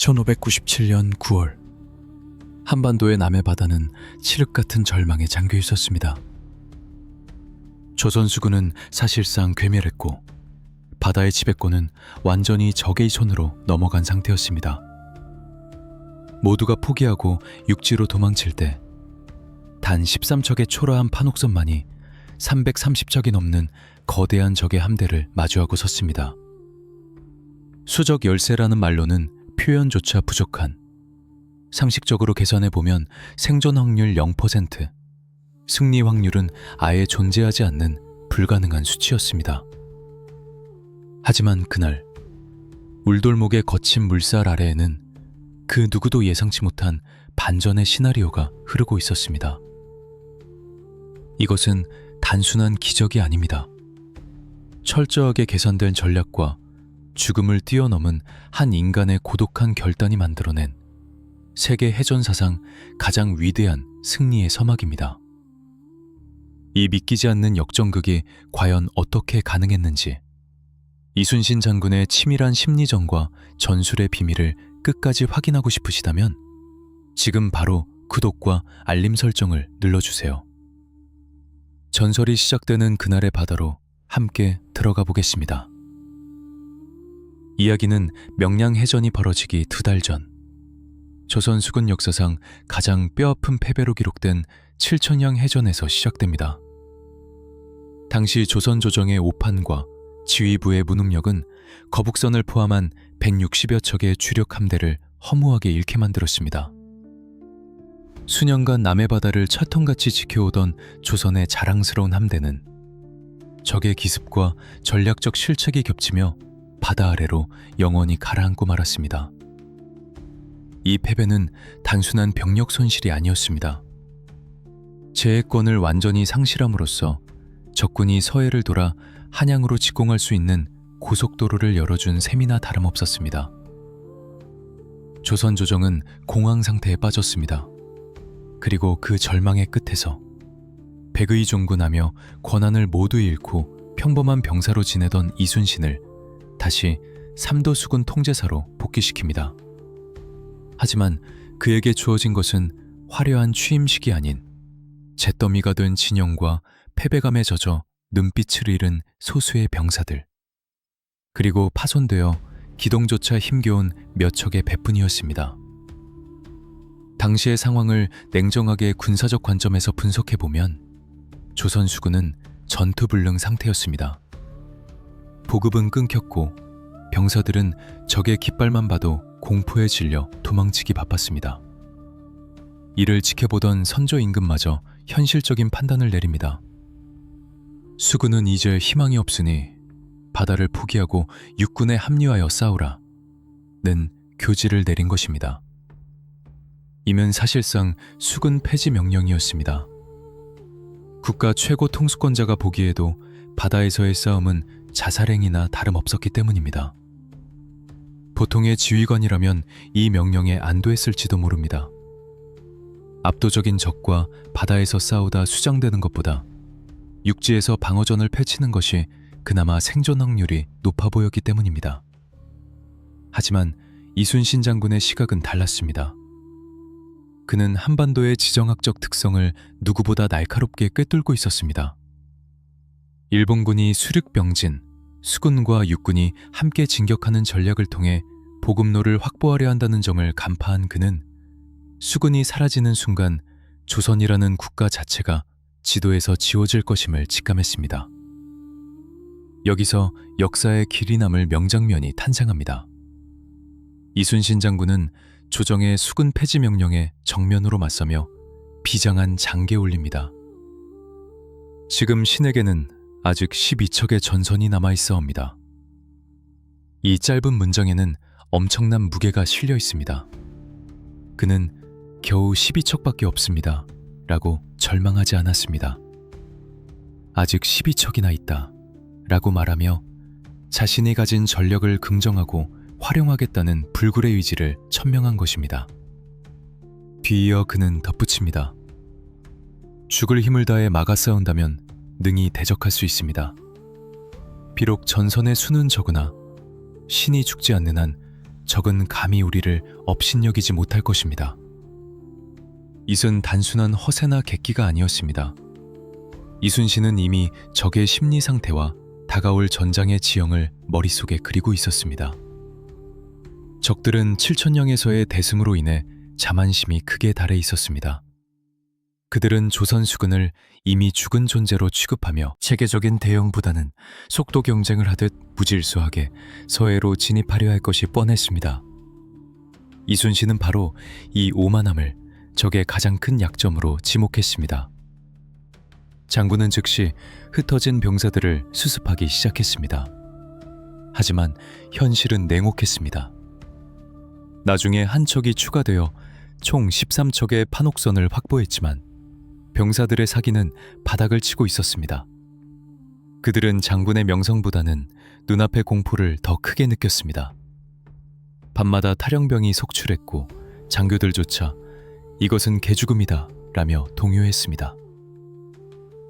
1597년 9월 한반도의 남해 바다는 칠흑 같은 절망에 잠겨 있었습니다. 조선 수군은 사실상 괴멸했고 바다의 지배권은 완전히 적의 손으로 넘어간 상태였습니다. 모두가 포기하고 육지로 도망칠 때 단 13척의 초라한 판옥선만이 330척이 넘는 거대한 적의 함대를 마주하고 섰습니다. 수적 열세라는 말로는 표현조차 부족한, 상식적으로 계산해보면 생존 확률 0%, 승리 확률은 아예 존재하지 않는 불가능한 수치였습니다. 하지만 그날 울돌목의 거친 물살 아래에는 그 누구도 예상치 못한 반전의 시나리오가 흐르고 있었습니다. 이것은 단순한 기적이 아닙니다. 철저하게 계산된 전략과 죽음을 뛰어넘은 한 인간의 고독한 결단이 만들어낸 세계 해전사상 가장 위대한 승리의 서막입니다. 이 믿기지 않는 역전극이 과연 어떻게 가능했는지, 이순신 장군의 치밀한 심리전과 전술의 비밀을 끝까지 확인하고 싶으시다면 지금 바로 구독과 알림 설정을 눌러주세요. 전설이 시작되는 그날의 바다로 함께 들어가 보겠습니다. 이야기는 명량해전이 벌어지기 2달 전, 조선 수군 역사상 가장 뼈아픈 패배로 기록된 칠천량 해전에서 시작됩니다. 당시 조선 조정의 오판과 지휘부의 무능력은 거북선을 포함한 160여 척의 주력 함대를 허무하게 잃게 만들었습니다. 수년간 남해바다를 철통같이 지켜오던 조선의 자랑스러운 함대는 적의 기습과 전략적 실책이 겹치며 바다 아래로 영원히 가라앉고 말았습니다. 이 패배는 단순한 병력 손실이 아니었습니다. 제해권을 완전히 상실함으로써 적군이 서해를 돌아 한양으로 직공할 수 있는 고속도로를 열어준 셈이나 다름없었습니다. 조선 조정은 공황 상태에 빠졌습니다. 그리고 그 절망의 끝에서 백의 종군하며 권한을 모두 잃고 평범한 병사로 지내던 이순신을 다시 삼도 수군 통제사로 복귀시킵니다. 하지만 그에게 주어진 것은 화려한 취임식이 아닌 잿더미가 된 진영과 패배감에 젖어 눈빛을 잃은 소수의 병사들, 그리고 파손되어 기동조차 힘겨운 몇 척의 배뿐이었습니다. 당시의 상황을 냉정하게 군사적 관점에서 분석해보면 조선 수군은 전투불능 상태였습니다. 보급은 끊겼고 병사들은 적의 깃발만 봐도 공포에 질려 도망치기 바빴습니다. 이를 지켜보던 선조 임금마저 현실적인 판단을 내립니다. 수군은 이제 희망이 없으니 바다를 포기하고 육군에 합류하여 싸우라는 교지를 내린 것입니다. 이는 사실상 수군 폐지 명령이었습니다. 국가 최고 통수권자가 보기에도 바다에서의 싸움은 자살행위나 다름없었기 때문입니다. 보통의 지휘관이라면 이 명령에 안도했을지도 모릅니다. 압도적인 적과 바다에서 싸우다 수장되는 것보다 육지에서 방어전을 펼치는 것이 그나마 생존 확률이 높아 보였기 때문입니다. 하지만 이순신 장군의 시각은 달랐습니다. 그는 한반도의 지정학적 특성을 누구보다 날카롭게 꿰뚫고 있었습니다. 일본군이 수륙병진, 수군과 육군이 함께 진격하는 전략을 통해 보급로를 확보하려 한다는 점을 간파한 그는 수군이 사라지는 순간 조선이라는 국가 자체가 지도에서 지워질 것임을 직감했습니다. 여기서 역사의 길이 남을 명장면이 탄생합니다. 이순신 장군은 조정의 수군 폐지 명령에 정면으로 맞서며 비장한 장계 올립니다. 지금 신에게는 아직 12척의 전선이 남아있어옵니다. 이 짧은 문장에는 엄청난 무게가 실려 있습니다. 그는 겨우 12척밖에 없습니다 라고 절망하지 않았습니다. 아직 12척이나 있다 라고 말하며 자신이 가진 전력을 긍정하고 활용하겠다는 불굴의 의지를 천명한 것입니다. 뒤이어 그는 덧붙입니다. 죽을 힘을 다해 막아 싸운다면 능히 대적할 수 있습니다. 비록 전선의 수는 적으나 신이 죽지 않는 한 적은 감히 우리를 업신여기지 못할 것입니다. 이은 단순한 허세나 객기가 아니었습니다. 이순신은 이미 적의 심리 상태와 다가올 전장의 지형을 머릿속에 그리고 있었습니다. 적들은 7천령에서의 대승으로 인해 자만심이 극에 달해 있었습니다. 그들은 조선 수군을 이미 죽은 존재로 취급하며 체계적인 대응보다는 속도 경쟁을 하듯 무질서하게 서해로 진입하려 할 것이 뻔했습니다. 이순신은 바로 이 오만함을 적의 가장 큰 약점으로 지목했습니다. 장군은 즉시 흩어진 병사들을 수습하기 시작했습니다. 하지만 현실은 냉혹했습니다. 나중에 한 척이 추가되어 총 13척의 판옥선을 확보했지만 병사들의 사기는 바닥을 치고 있었습니다. 그들은 장군의 명성보다는 눈앞의 공포를 더 크게 느꼈습니다. 밤마다 탈영병이 속출했고 장교들조차 이것은 개죽음이다 라며 동요했습니다.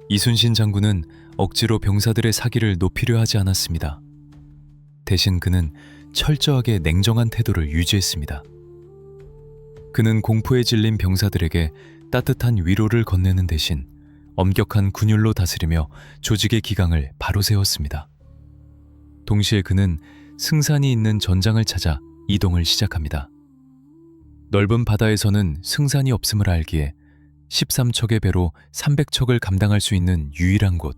이순신 장군은 억지로 병사들의 사기를 높이려 하지 않았습니다. 대신 그는 철저하게 냉정한 태도를 유지했습니다. 그는 공포에 질린 병사들에게 따뜻한 위로를 건네는 대신 엄격한 군율로 다스리며 조직의 기강을 바로 세웠습니다. 동시에 그는 승산이 있는 전장을 찾아 이동을 시작합니다. 넓은 바다에서는 승산이 없음을 알기에 13척의 배로 300척을 감당할 수 있는 유일한 곳,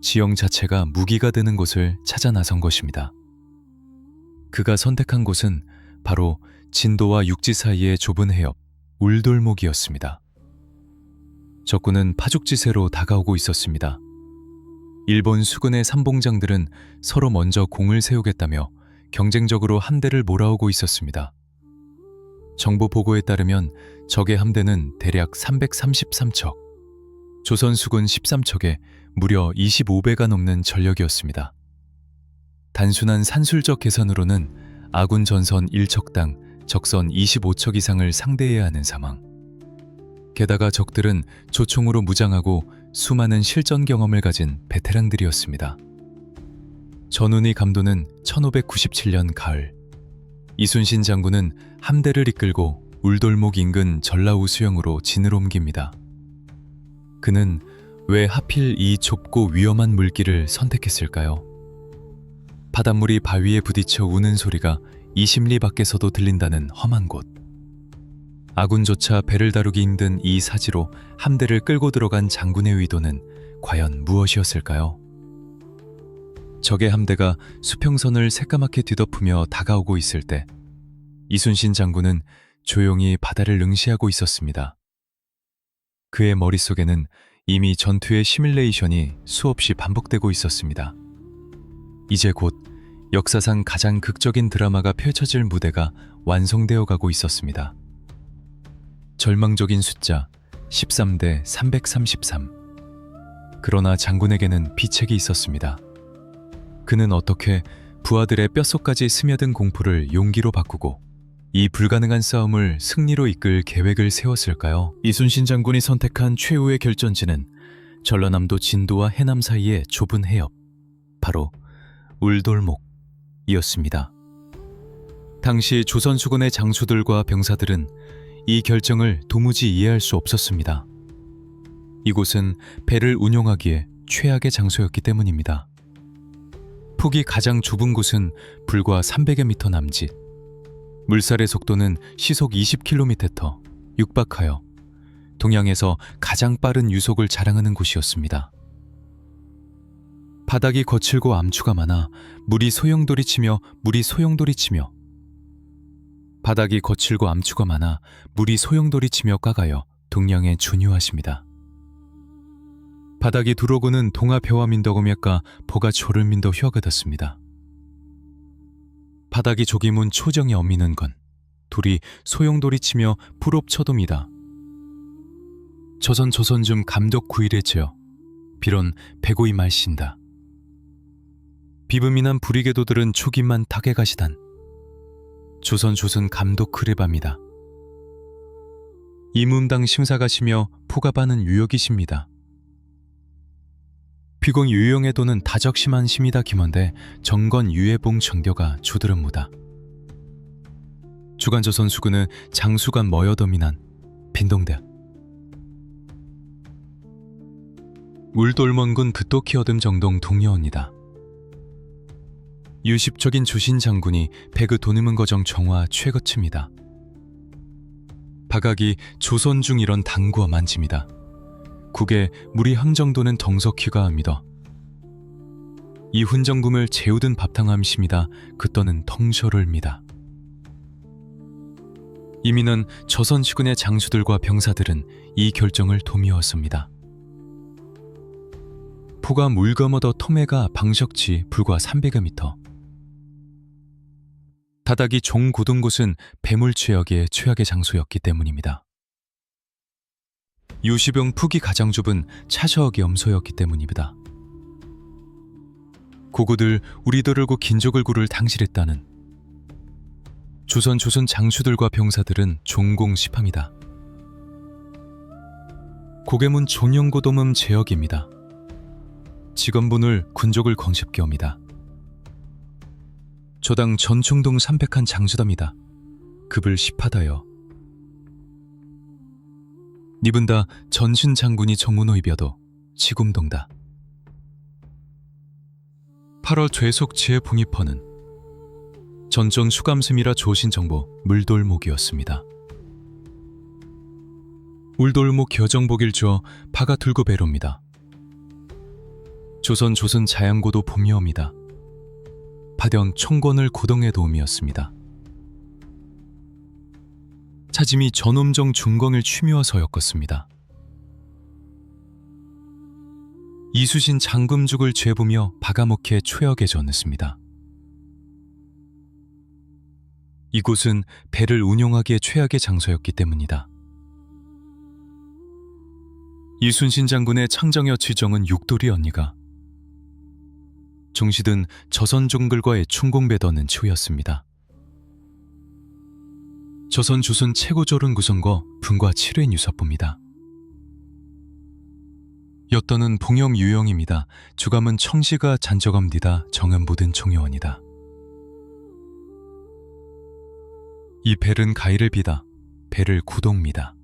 지형 자체가 무기가 되는 곳을 찾아 나선 것입니다. 그가 선택한 곳은 바로 진도와 육지 사이의 좁은 해협, 울돌목이었습니다. 적군은 파죽지세로 다가오고 있었습니다. 일본 수군의 삼봉장들은 서로 먼저 공을 세우겠다며 경쟁적으로 함대를 몰아오고 있었습니다. 정보 보고에 따르면 적의 함대는 대략 333척, 조선 수군 13척에 무려 25배가 넘는 전력이었습니다. 단순한 산술적 계산으로는 아군 전선 1척당 적선 25척 이상을 상대해야 하는 상황. 게다가 적들은 조총으로 무장하고 수많은 실전 경험을 가진 베테랑들이었습니다. 전운이 감도는 1597년 가을, 이순신 장군은 함대를 이끌고 울돌목 인근 전라우 수영으로 진을 옮깁니다. 그는 왜 하필 이 좁고 위험한 물길을 선택했을까요? 바닷물이 바위에 부딪혀 우는 소리가 20리 밖에서도 들린다는 험한 곳. 아군조차 배를 다루기 힘든 이 사지로 함대를 끌고 들어간 장군의 의도는 과연 무엇이었을까요? 적의 함대가 수평선을 새까맣게 뒤덮으며 다가오고 있을 때 이순신 장군은 조용히 바다를 응시하고 있었습니다. 그의 머릿속에는 이미 전투의 시뮬레이션이 수없이 반복되고 있었습니다. 이제 곧 역사상 가장 극적인 드라마가 펼쳐질 무대가 완성되어 가고 있었습니다. 절망적인 숫자 13대 333. 그러나 장군에게는 비책이 있었습니다. 그는 어떻게 부하들의 뼛속까지 스며든 공포를 용기로 바꾸고 이 불가능한 싸움을 승리로 이끌 계획을 세웠을까요? 이순신 장군이 선택한 최후의 결전지는 전라남도 진도와 해남 사이의 좁은 해협, 바로 울돌목이었습니다. 당시 조선 수군의 장수들과 병사들은 이 결정을 도무지 이해할 수 없었습니다. 이곳은 배를 운용하기에 최악의 장소였기 때문입니다. 폭이 가장 좁은 곳은 불과 300여 미터 남짓, 물살의 속도는 시속 20km 육박하여 동양에서 가장 빠른 유속을 자랑하는 곳이었습니다. 바닥이 거칠고 암추가 많아 물이 소용돌이치며 바닥이 거칠고 암추가 많아 물이 소용돌이치며 깎아여 동양에 준유하십니다. 바닥이 두르고는 동아 배와민더고몇가 보가 조를민더 휘어가졌습니다. 바닥이 조기문 초정이 엄미는 건 둘이 소용돌이치며 풀옵쳐돔이다. 조선 감독 구일에 채어 비론 배고이 말신다. 비브민한 불이개도들은 초기만 타게 가시단. 조선 감독 그레바입니다. 이문당 심사가시며 포가바는 유역이십니다. 비공 유용에도는 다적심한 심이다 김원대 정건 유해봉 정교가 주드름무다. 주간조선 수군의 장수관 머여덤이난 빈동대 울돌먼군 듣도키 어듬 정동 동여원이다. 유십적인 주신 장군이 배그 도니문 거정 정화 최거침이다. 박악이 조선 중 이런 당구와 만짐이다. 국에 무리 함정도는 덩석희가 믿어. 이 훈정금을 재우든 밥탕함심이다. 그떠는 덩쇼를 미다. 이미는 조선 시군의 장수들과 병사들은 이 결정을 도미었습니다. 포가 물거머더 터메가 방석치 불과 300m. 다닥이 종고든 곳은 배물취역의 최악의 장소였기 때문입니다. 유시병 푸기 가장줍은 차셔역의 염소였기 때문입니다. 고구들 우리들을고 긴족을 구를 당실했다는 조선 장수들과 병사들은 종공십함이다. 고개문 종영고돔음 제역입니다. 직원분을 군족을 건십게옵니다. 조당 전충동 300한 장수답니다. 급을 10하다여. 니분다 전신 장군이 정문호입여도 지금동다. 8월 죄속 제봉입헌은 전전 수감슴이라 조신정보 물돌목이었습니다. 울돌목 겨정복일 주어 파가 들고 배로입니다. 조선 자양고도 봄이옵니다. 파견 총권을 고동의 도움이었습니다. 차짐이 전엄정 중공을 취미와서였겠습니다. 이수신 장금죽을 죄보며 바가목해 최역에 졌습니다. 이곳은 배를 운용하기에 최악의 장소였기 때문이다. 이순신 장군의 창정여 지정은 육돌이 언니가 종시든 조선 종글과의 충공배더는 치우였습니다. 조선 최고조른 구성과 분과 7회 유서봅니다. 엿더는 봉영 유영입니다. 주감은 청시가 잔저검디다. 정은 모든 총요원이다. 이 벨은 가이를 비다. 배를 구동미다.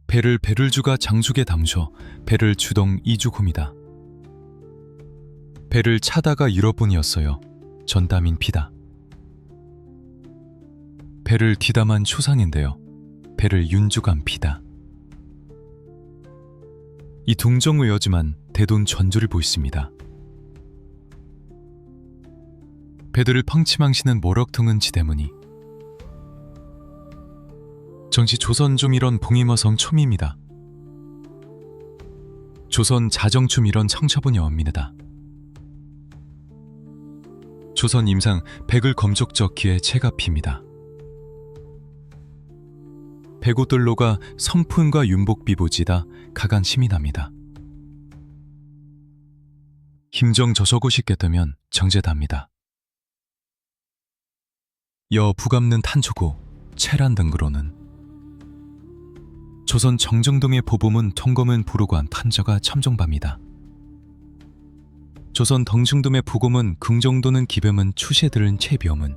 배를 주가 장죽에 담셔 배를 주동 이주곰이다. 배를 차다가 잃어뿐이었어요. 전담인 피다. 배를 뒤담한 초상인데요. 배를 윤주간 피다. 이 동정의여지만 대돈 전주를 보있습니다. 배들을 펑치망시는 모럭퉁은 지대문이 정시 조선 좀 이런 봉임어성 촘입니다. 조선 자정춤 이런 청처분이 엄미느다. 조선 임상 백을 검족적기에 체갑힙니다. 백옷들로가 성푼과 윤복비보지다. 가간 시민합니다. 김정 저서고식겠다면 정제답니다. 여 부감는 탄초고 체란 등그로는 조선 정정동의 보봄은 통검은 부르관 탄저가 첨정밤이다. 조선 덩중돔의 부검은 긍정도는 기뱀은 추시들은 체비엄은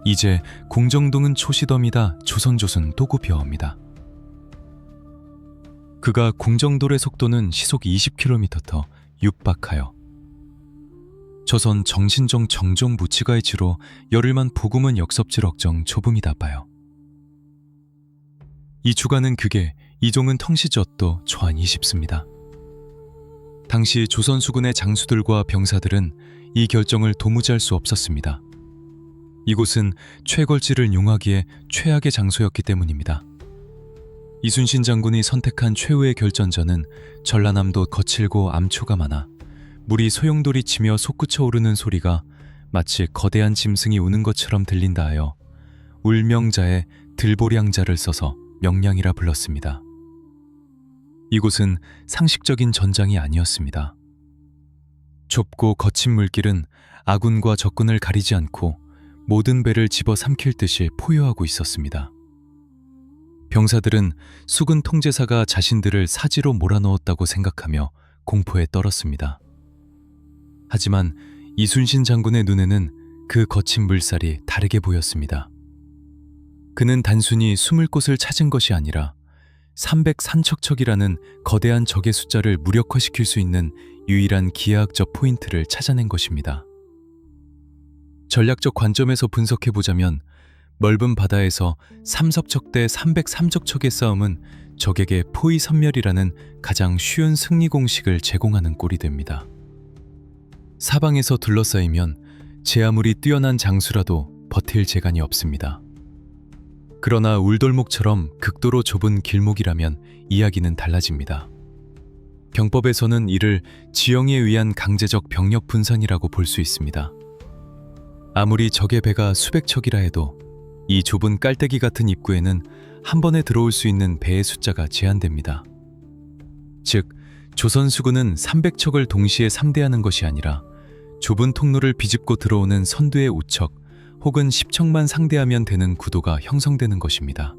이제 공정동은 초시덤이다. 조선 도구벼엄이다. 그가 공정돌의 속도는 시속 20km 육박하여 조선 정신정 정종 무치가의 지로 열흘만 보금은 역섭질 억정 조금이다 봐요. 이 주가는 그게 이종은 텅시젓도 초안이 쉽습니다. 당시 조선 수군의 장수들과 병사들은 이 결정을 도무지할 수 없었습니다. 이곳은 최걸지를 용하기에 최악의 장소였기 때문입니다. 이순신 장군이 선택한 최후의 결전전은 전라남도 거칠고 암초가 많아 물이 소용돌이 치며 솟구쳐 오르는 소리가 마치 거대한 짐승이 우는 것처럼 들린다 하여 울명자에 들보량자를 써서 명량이라 불렀습니다. 이곳은 상식적인 전장이 아니었습니다. 좁고 거친 물길은 아군과 적군을 가리지 않고 모든 배를 집어삼킬 듯이 포효하고 있었습니다. 병사들은 수군 통제사가 자신들을 사지로 몰아넣었다고 생각하며 공포에 떨었습니다. 하지만 이순신 장군의 눈에는 그 거친 물살이 다르게 보였습니다. 그는 단순히 숨을 곳을 찾은 것이 아니라 303척척이라는 거대한 적의 숫자를 무력화시킬 수 있는 유일한 기하학적 포인트를 찾아낸 것입니다. 전략적 관점에서 분석해보자면 넓은 바다에서 3석척 대 303척척의 싸움은 적에게 포위선멸이라는 가장 쉬운 승리 공식을 제공하는 꼴이 됩니다. 사방에서 둘러싸이면 제 아무리 뛰어난 장수라도 버틸 재간이 없습니다. 그러나 울돌목처럼 극도로 좁은 길목이라면 이야기는 달라집니다. 병법에서는 이를 지형에 의한 강제적 병력 분산이라고 볼 수 있습니다. 아무리 적의 배가 수백 척이라 해도 이 좁은 깔때기 같은 입구에는 한 번에 들어올 수 있는 배의 숫자가 제한됩니다. 즉, 조선 수군은 300척을 동시에 상대하는 것이 아니라 좁은 통로를 비집고 들어오는 선두의 5척 혹은 10척만 상대하면 되는 구도가 형성되는 것입니다.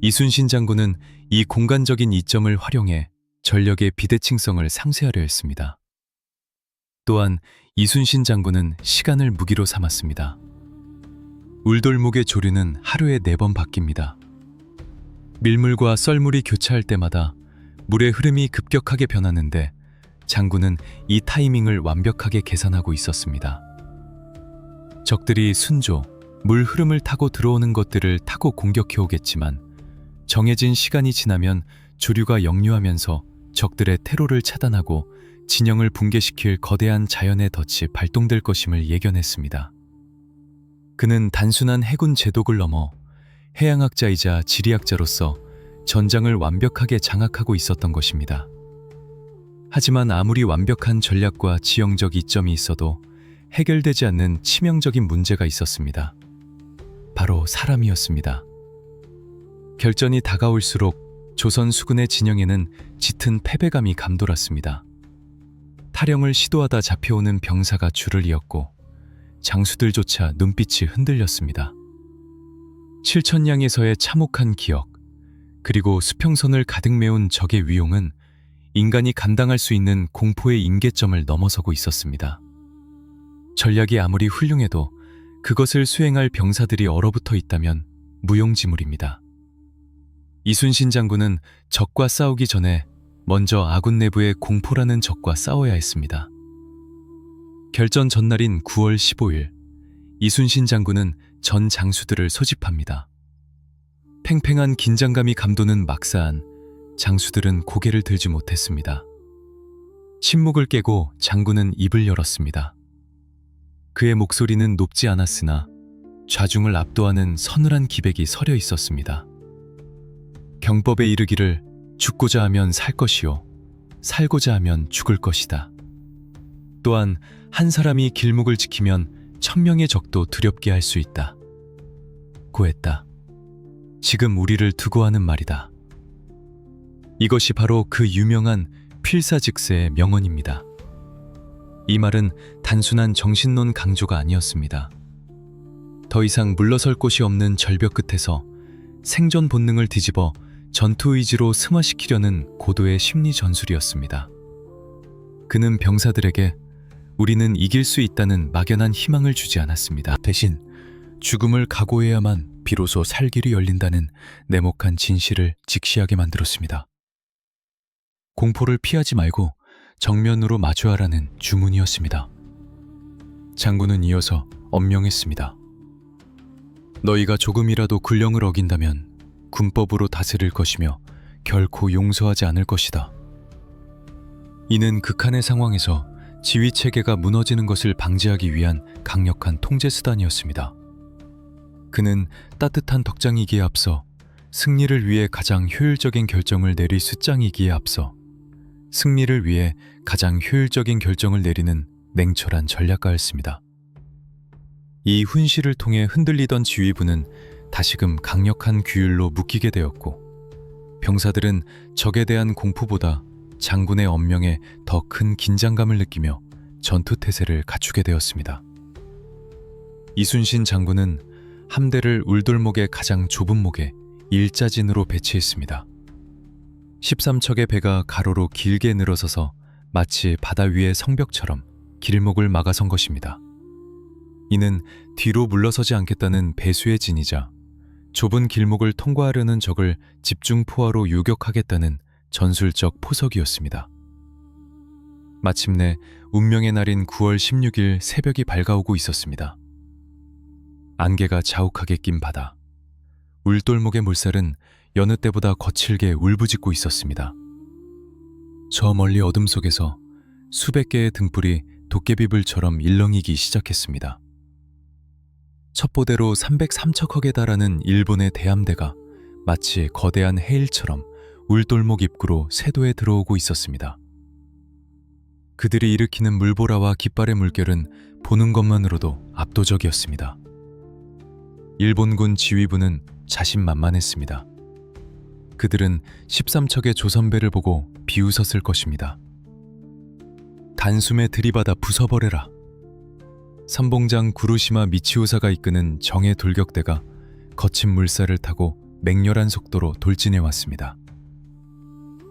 이순신 장군은 이 공간적인 이점을 활용해 전력의 비대칭성을 상쇄하려 했습니다. 또한 이순신 장군은 시간을 무기로 삼았습니다. 울돌목의 조류는 하루에 4번 바뀝니다. 밀물과 썰물이 교차할 때마다 물의 흐름이 급격하게 변하는데 장군은 이 타이밍을 완벽하게 계산하고 있었습니다. 적들이 순조, 물 흐름을 타고 들어오는 것들을 타고 공격해 오겠지만 정해진 시간이 지나면 조류가 역류하면서 적들의 퇴로를 차단하고 진영을 붕괴시킬 거대한 자연의 덫이 발동될 것임을 예견했습니다. 그는 단순한 해군 제독을 넘어 해양학자이자 지리학자로서 전장을 완벽하게 장악하고 있었던 것입니다. 하지만 아무리 완벽한 전략과 지형적 이점이 있어도 해결되지 않는 치명적인 문제가 있었습니다. 바로 사람이었습니다. 결전이 다가올수록 조선 수군의 진영에는 짙은 패배감이 감돌았습니다. 탈영을 시도하다 잡혀오는 병사가 줄을 이었고 장수들조차 눈빛이 흔들렸습니다. 칠천량에서의 참혹한 기억, 그리고 수평선을 가득 메운 적의 위용은 인간이 감당할 수 있는 공포의 임계점을 넘어서고 있었습니다. 전략이 아무리 훌륭해도 그것을 수행할 병사들이 얼어붙어 있다면 무용지물입니다. 이순신 장군은 적과 싸우기 전에 먼저 아군 내부의 공포라는 적과 싸워야 했습니다. 결전 전날인 9월 15일, 이순신 장군은 전 장수들을 소집합니다. 팽팽한 긴장감이 감도는 막사한 장수들은 고개를 들지 못했습니다. 침묵을 깨고 장군은 입을 열었습니다. 그의 목소리는 높지 않았으나 좌중을 압도하는 서늘한 기백이 서려 있었습니다. 경법에 이르기를 죽고자 하면 살 것이요 살고자 하면 죽을 것이다. 또한 한 사람이 길목을 지키면 1000명의 적도 두렵게 할 수 있다. 고했다. 지금 우리를 두고 하는 말이다. 이것이 바로 그 유명한 필사즉세의 명언입니다. 이 말은 단순한 정신론 강조가 아니었습니다. 더 이상 물러설 곳이 없는 절벽 끝에서 생존 본능을 뒤집어 전투 의지로 승화시키려는 고도의 심리 전술이었습니다. 그는 병사들에게 우리는 이길 수 있다는 막연한 희망을 주지 않았습니다. 대신 죽음을 각오해야만 비로소 살 길이 열린다는 냉혹한 진실을 직시하게 만들었습니다. 공포를 피하지 말고 정면으로 마주하라는 주문이었습니다. 장군은 이어서 엄명했습니다. 너희가 조금이라도 군령을 어긴다면 군법으로 다스릴 것이며 결코 용서하지 않을 것이다. 이는 극한의 상황에서 지휘체계가 무너지는 것을 방지하기 위한 강력한 통제 수단이었습니다. 그는 따뜻한 덕장이기에 앞서 승리를 위해 가장 효율적인 결정을 내릴 숫장이기에 앞서 승리를 위해 가장 효율적인 결정을 내리는 냉철한 전략가였습니다. 이 훈시를 통해 흔들리던 지휘부는 다시금 강력한 규율로 묶이게 되었고 병사들은 적에 대한 공포보다 장군의 엄명에 더 큰 긴장감을 느끼며 전투태세를 갖추게 되었습니다. 이순신 장군은 함대를 울돌목의 가장 좁은 목에 일자진으로 배치했습니다. 13척의 배가 가로로 길게 늘어서서 마치 바다 위의 성벽처럼 길목을 막아선 것입니다. 이는 뒤로 물러서지 않겠다는 배수의 진이자 좁은 길목을 통과하려는 적을 집중 포화로 요격하겠다는 전술적 포석이었습니다. 마침내 운명의 날인 9월 16일 새벽이 밝아오고 있었습니다. 안개가 자욱하게 낀 바다. 울돌목의 물살은 여느 때보다 거칠게 울부짖고 있었습니다. 저 멀리 어둠 속에서 수백 개의 등불이 도깨비불처럼 일렁이기 시작했습니다. 첩보대로 303척허에 달하는 일본의 대함대가 마치 거대한 해일처럼 울돌목 입구로 세도에 들어오고 있었습니다. 그들이 일으키는 물보라와 깃발의 물결은 보는 것만으로도 압도적이었습니다. 일본군 지휘부는 자신만만했습니다. 그들은 13척의 조선배를 보고 비웃었을 것입니다. 단숨에 들이받아 부숴버려라. 선봉장 구루시마 미치우사가 이끄는 정예 돌격대가 거친 물살을 타고 맹렬한 속도로 돌진해 왔습니다.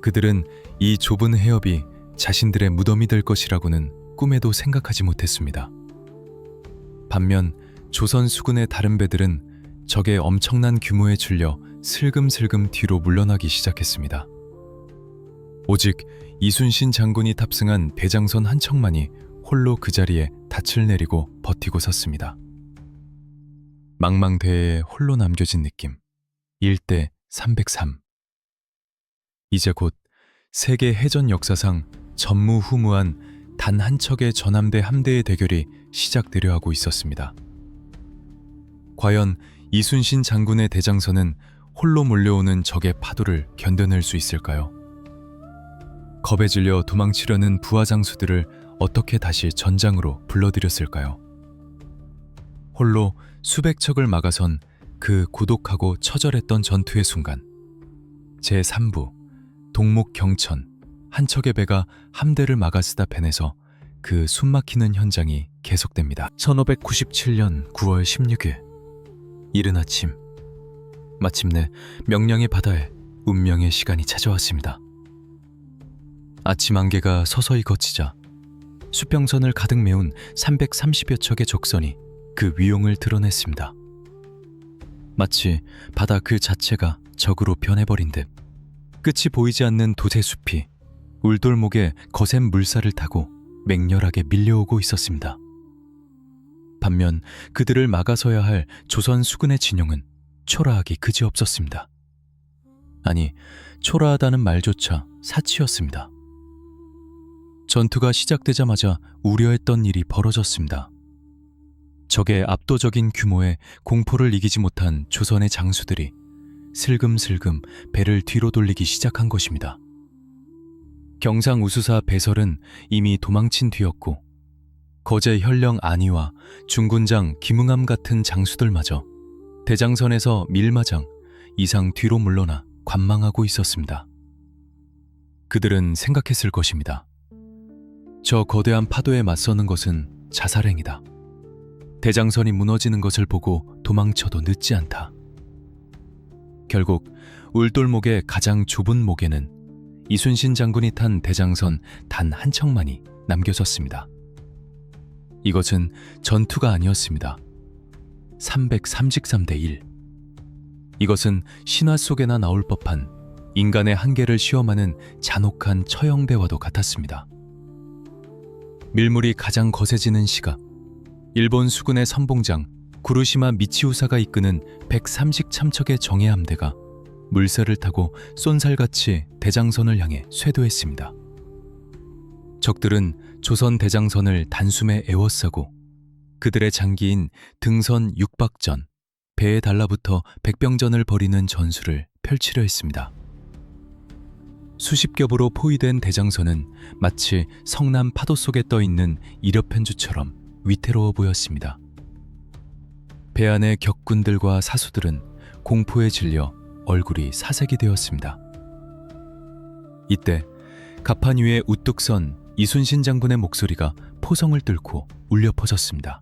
그들은 이 좁은 해협이 자신들의 무덤이 될 것이라고는 꿈에도 생각하지 못했습니다. 반면 조선 수군의 다른 배들은 적의 엄청난 규모에 질려 슬금슬금 뒤로 물러나기 시작했습니다. 오직 이순신 장군이 탑승한 대장선 한 척만이 홀로 그 자리에 닻을 내리고 버티고 섰습니다. 망망대해에 홀로 남겨진 느낌. 1대 303. 이제 곧 세계 해전 역사상 전무후무한 단 한 척의 전함대 함대의 대결이 시작되려 하고 있었습니다. 과연 이순신 장군의 대장선은 홀로 몰려오는 적의 파도를 견뎌낼 수 있을까요? 겁에 질려 도망치려는 부하 장수들을 어떻게 다시 전장으로 불러들였을까요? 홀로 수백 척을 막아선 그 고독하고 처절했던 전투의 순간, 제3부 동목 경천 한 척의 배가 함대를 막아쓰다 배내서 그 숨막히는 현장이 계속됩니다. 1597년 9월 16일 이른 아침, 마침내 명량의 바다에 운명의 시간이 찾아왔습니다. 아침 안개가 서서히 걷히자 수평선을 가득 메운 330여 척의 적선이 그 위용을 드러냈습니다. 마치 바다 그 자체가 적으로 변해버린 듯 끝이 보이지 않는 도제숲이 울돌목에 거센 물살을 타고 맹렬하게 밀려오고 있었습니다. 반면 그들을 막아서야 할 조선 수군의 진영은 초라하기 그지없었습니다. 아니, 초라하다는 말조차 사치였습니다. 전투가 시작되자마자 우려했던 일이 벌어졌습니다. 적의 압도적인 규모에 공포를 이기지 못한 조선의 장수들이 슬금슬금 배를 뒤로 돌리기 시작한 것입니다. 경상 우수사 배설은 이미 도망친 뒤였고 거제 현령 안희와 중군장 김응암 같은 장수들마저 대장선에서 밀마장 이상 뒤로 물러나 관망하고 있었습니다. 그들은 생각했을 것입니다. 저 거대한 파도에 맞서는 것은 자살행위다. 대장선이 무너지는 것을 보고 도망쳐도 늦지 않다. 결국 울돌목의 가장 좁은 목에는 이순신 장군이 탄 대장선 단 한 척만이 남겨졌습니다. 이것은 전투가 아니었습니다. 333대 1. 이것은 신화 속에나 나올 법한 인간의 한계를 시험하는 잔혹한 처형배와도 같았습니다. 밀물이 가장 거세지는 시각, 일본 수군의 선봉장 구루시마 미치우사가 이끄는 130참척의 정예 함대가 물살을 타고 쏜살같이 대장선을 향해 쇄도했습니다. 적들은 조선 대장선을 단숨에 에워싸고 그들의 장기인 등선 6박전, 배에 달라붙어 백병전을 벌이는 전술을 펼치려 했습니다. 수십 겹으로 포위된 대장선은 마치 성남 파도 속에 떠있는 이력편주처럼 위태로워 보였습니다. 배 안의 격군들과 사수들은 공포에 질려 얼굴이 사색이 되었습니다. 이때 갑판 위에 우뚝 선 이순신 장군의 목소리가 포성을 뚫고 울려 퍼졌습니다.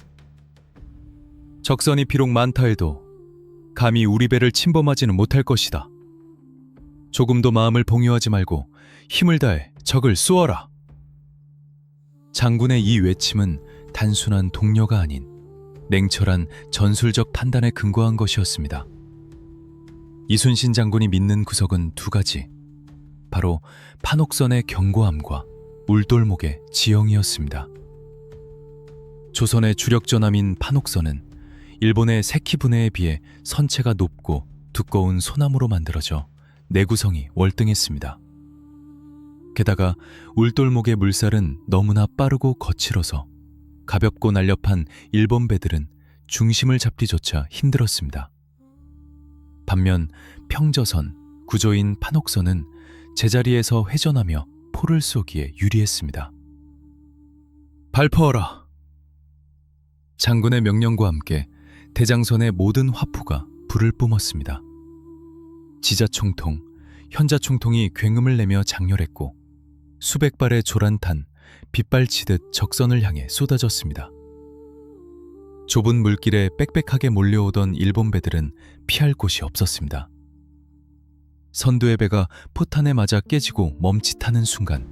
적선이 비록 많다 해도 감히 우리 배를 침범하지는 못할 것이다. 조금도 마음을 동요하지 말고 힘을 다해 적을 쏘아라. 장군의 이 외침은 단순한 동료가 아닌 냉철한 전술적 판단에 근거한 것이었습니다. 이순신 장군이 믿는 구석은 두 가지, 바로 판옥선의 견고함과 울돌목의 지형이었습니다. 조선의 주력 전함인 판옥선은 일본의 세키 분해에 비해 선체가 높고 두꺼운 소나무로 만들어져 내구성이 월등했습니다. 게다가 울돌목의 물살은 너무나 빠르고 거칠어서 가볍고 날렵한 일본 배들은 중심을 잡기조차 힘들었습니다. 반면 평저선, 구조인 판옥선은 제자리에서 회전하며 포를 쏘기에 유리했습니다. 발포하라! 장군의 명령과 함께 대장선의 모든 화포가 불을 뿜었습니다. 지자총통, 현자총통이 굉음을 내며 장렬했고 수백 발의 조란탄, 빗발치듯 적선을 향해 쏟아졌습니다. 좁은 물길에 빽빽하게 몰려오던 일본 배들은 피할 곳이 없었습니다. 선두의 배가 포탄에 맞아 깨지고 멈칫하는 순간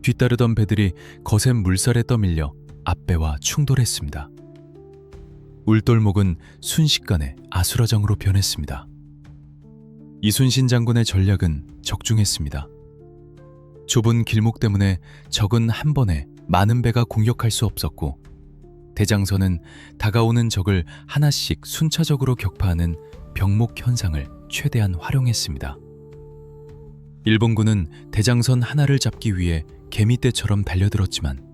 뒤따르던 배들이 거센 물살에 떠밀려 앞배와 충돌했습니다. 울돌목은 순식간에 아수라장으로 변했습니다. 이순신 장군의 전략은 적중했습니다. 좁은 길목 때문에 적은 한 번에 많은 배가 공격할 수 없었고 대장선은 다가오는 적을 하나씩 순차적으로 격파하는 병목 현상을 최대한 활용했습니다. 일본군은 대장선 하나를 잡기 위해 개미떼처럼 달려들었지만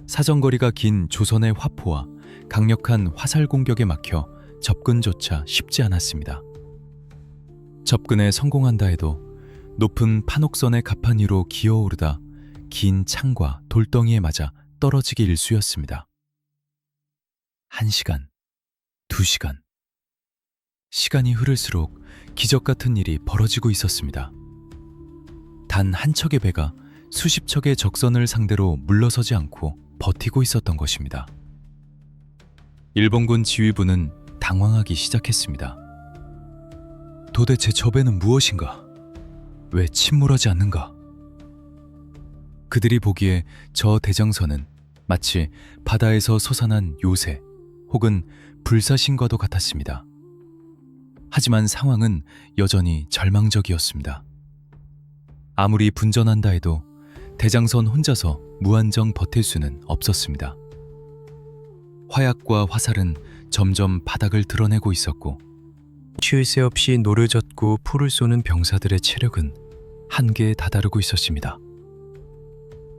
사정거리가 긴 조선의 화포와 강력한 화살 공격에 막혀 접근조차 쉽지 않았습니다. 접근에 성공한다 해도 높은 판옥선의 가판 위로 기어오르다 긴 창과 돌덩이에 맞아 떨어지기 일쑤였습니다. 1시간, 2시간. 시간이 흐를수록 기적 같은 일이 벌어지고 있었습니다. 단 한 척의 배가 수십 척의 적선을 상대로 물러서지 않고 버티고 있었던 것입니다. 일본군 지휘부는 당황하기 시작했습니다. 도대체 저 배는 무엇인가? 왜 침몰하지 않는가? 그들이 보기에 저 대장선은 마치 바다에서 솟아난 요새 혹은 불사신과도 같았습니다. 하지만 상황은 여전히 절망적이었습니다. 아무리 분전한다 해도 대장선 혼자서 무한정 버틸 수는 없었습니다. 화약과 화살은 점점 바닥을 드러내고 있었고 쉴 새 없이 노려졌고 포를 쏘는 병사들의 체력은 한계에 다다르고 있었습니다.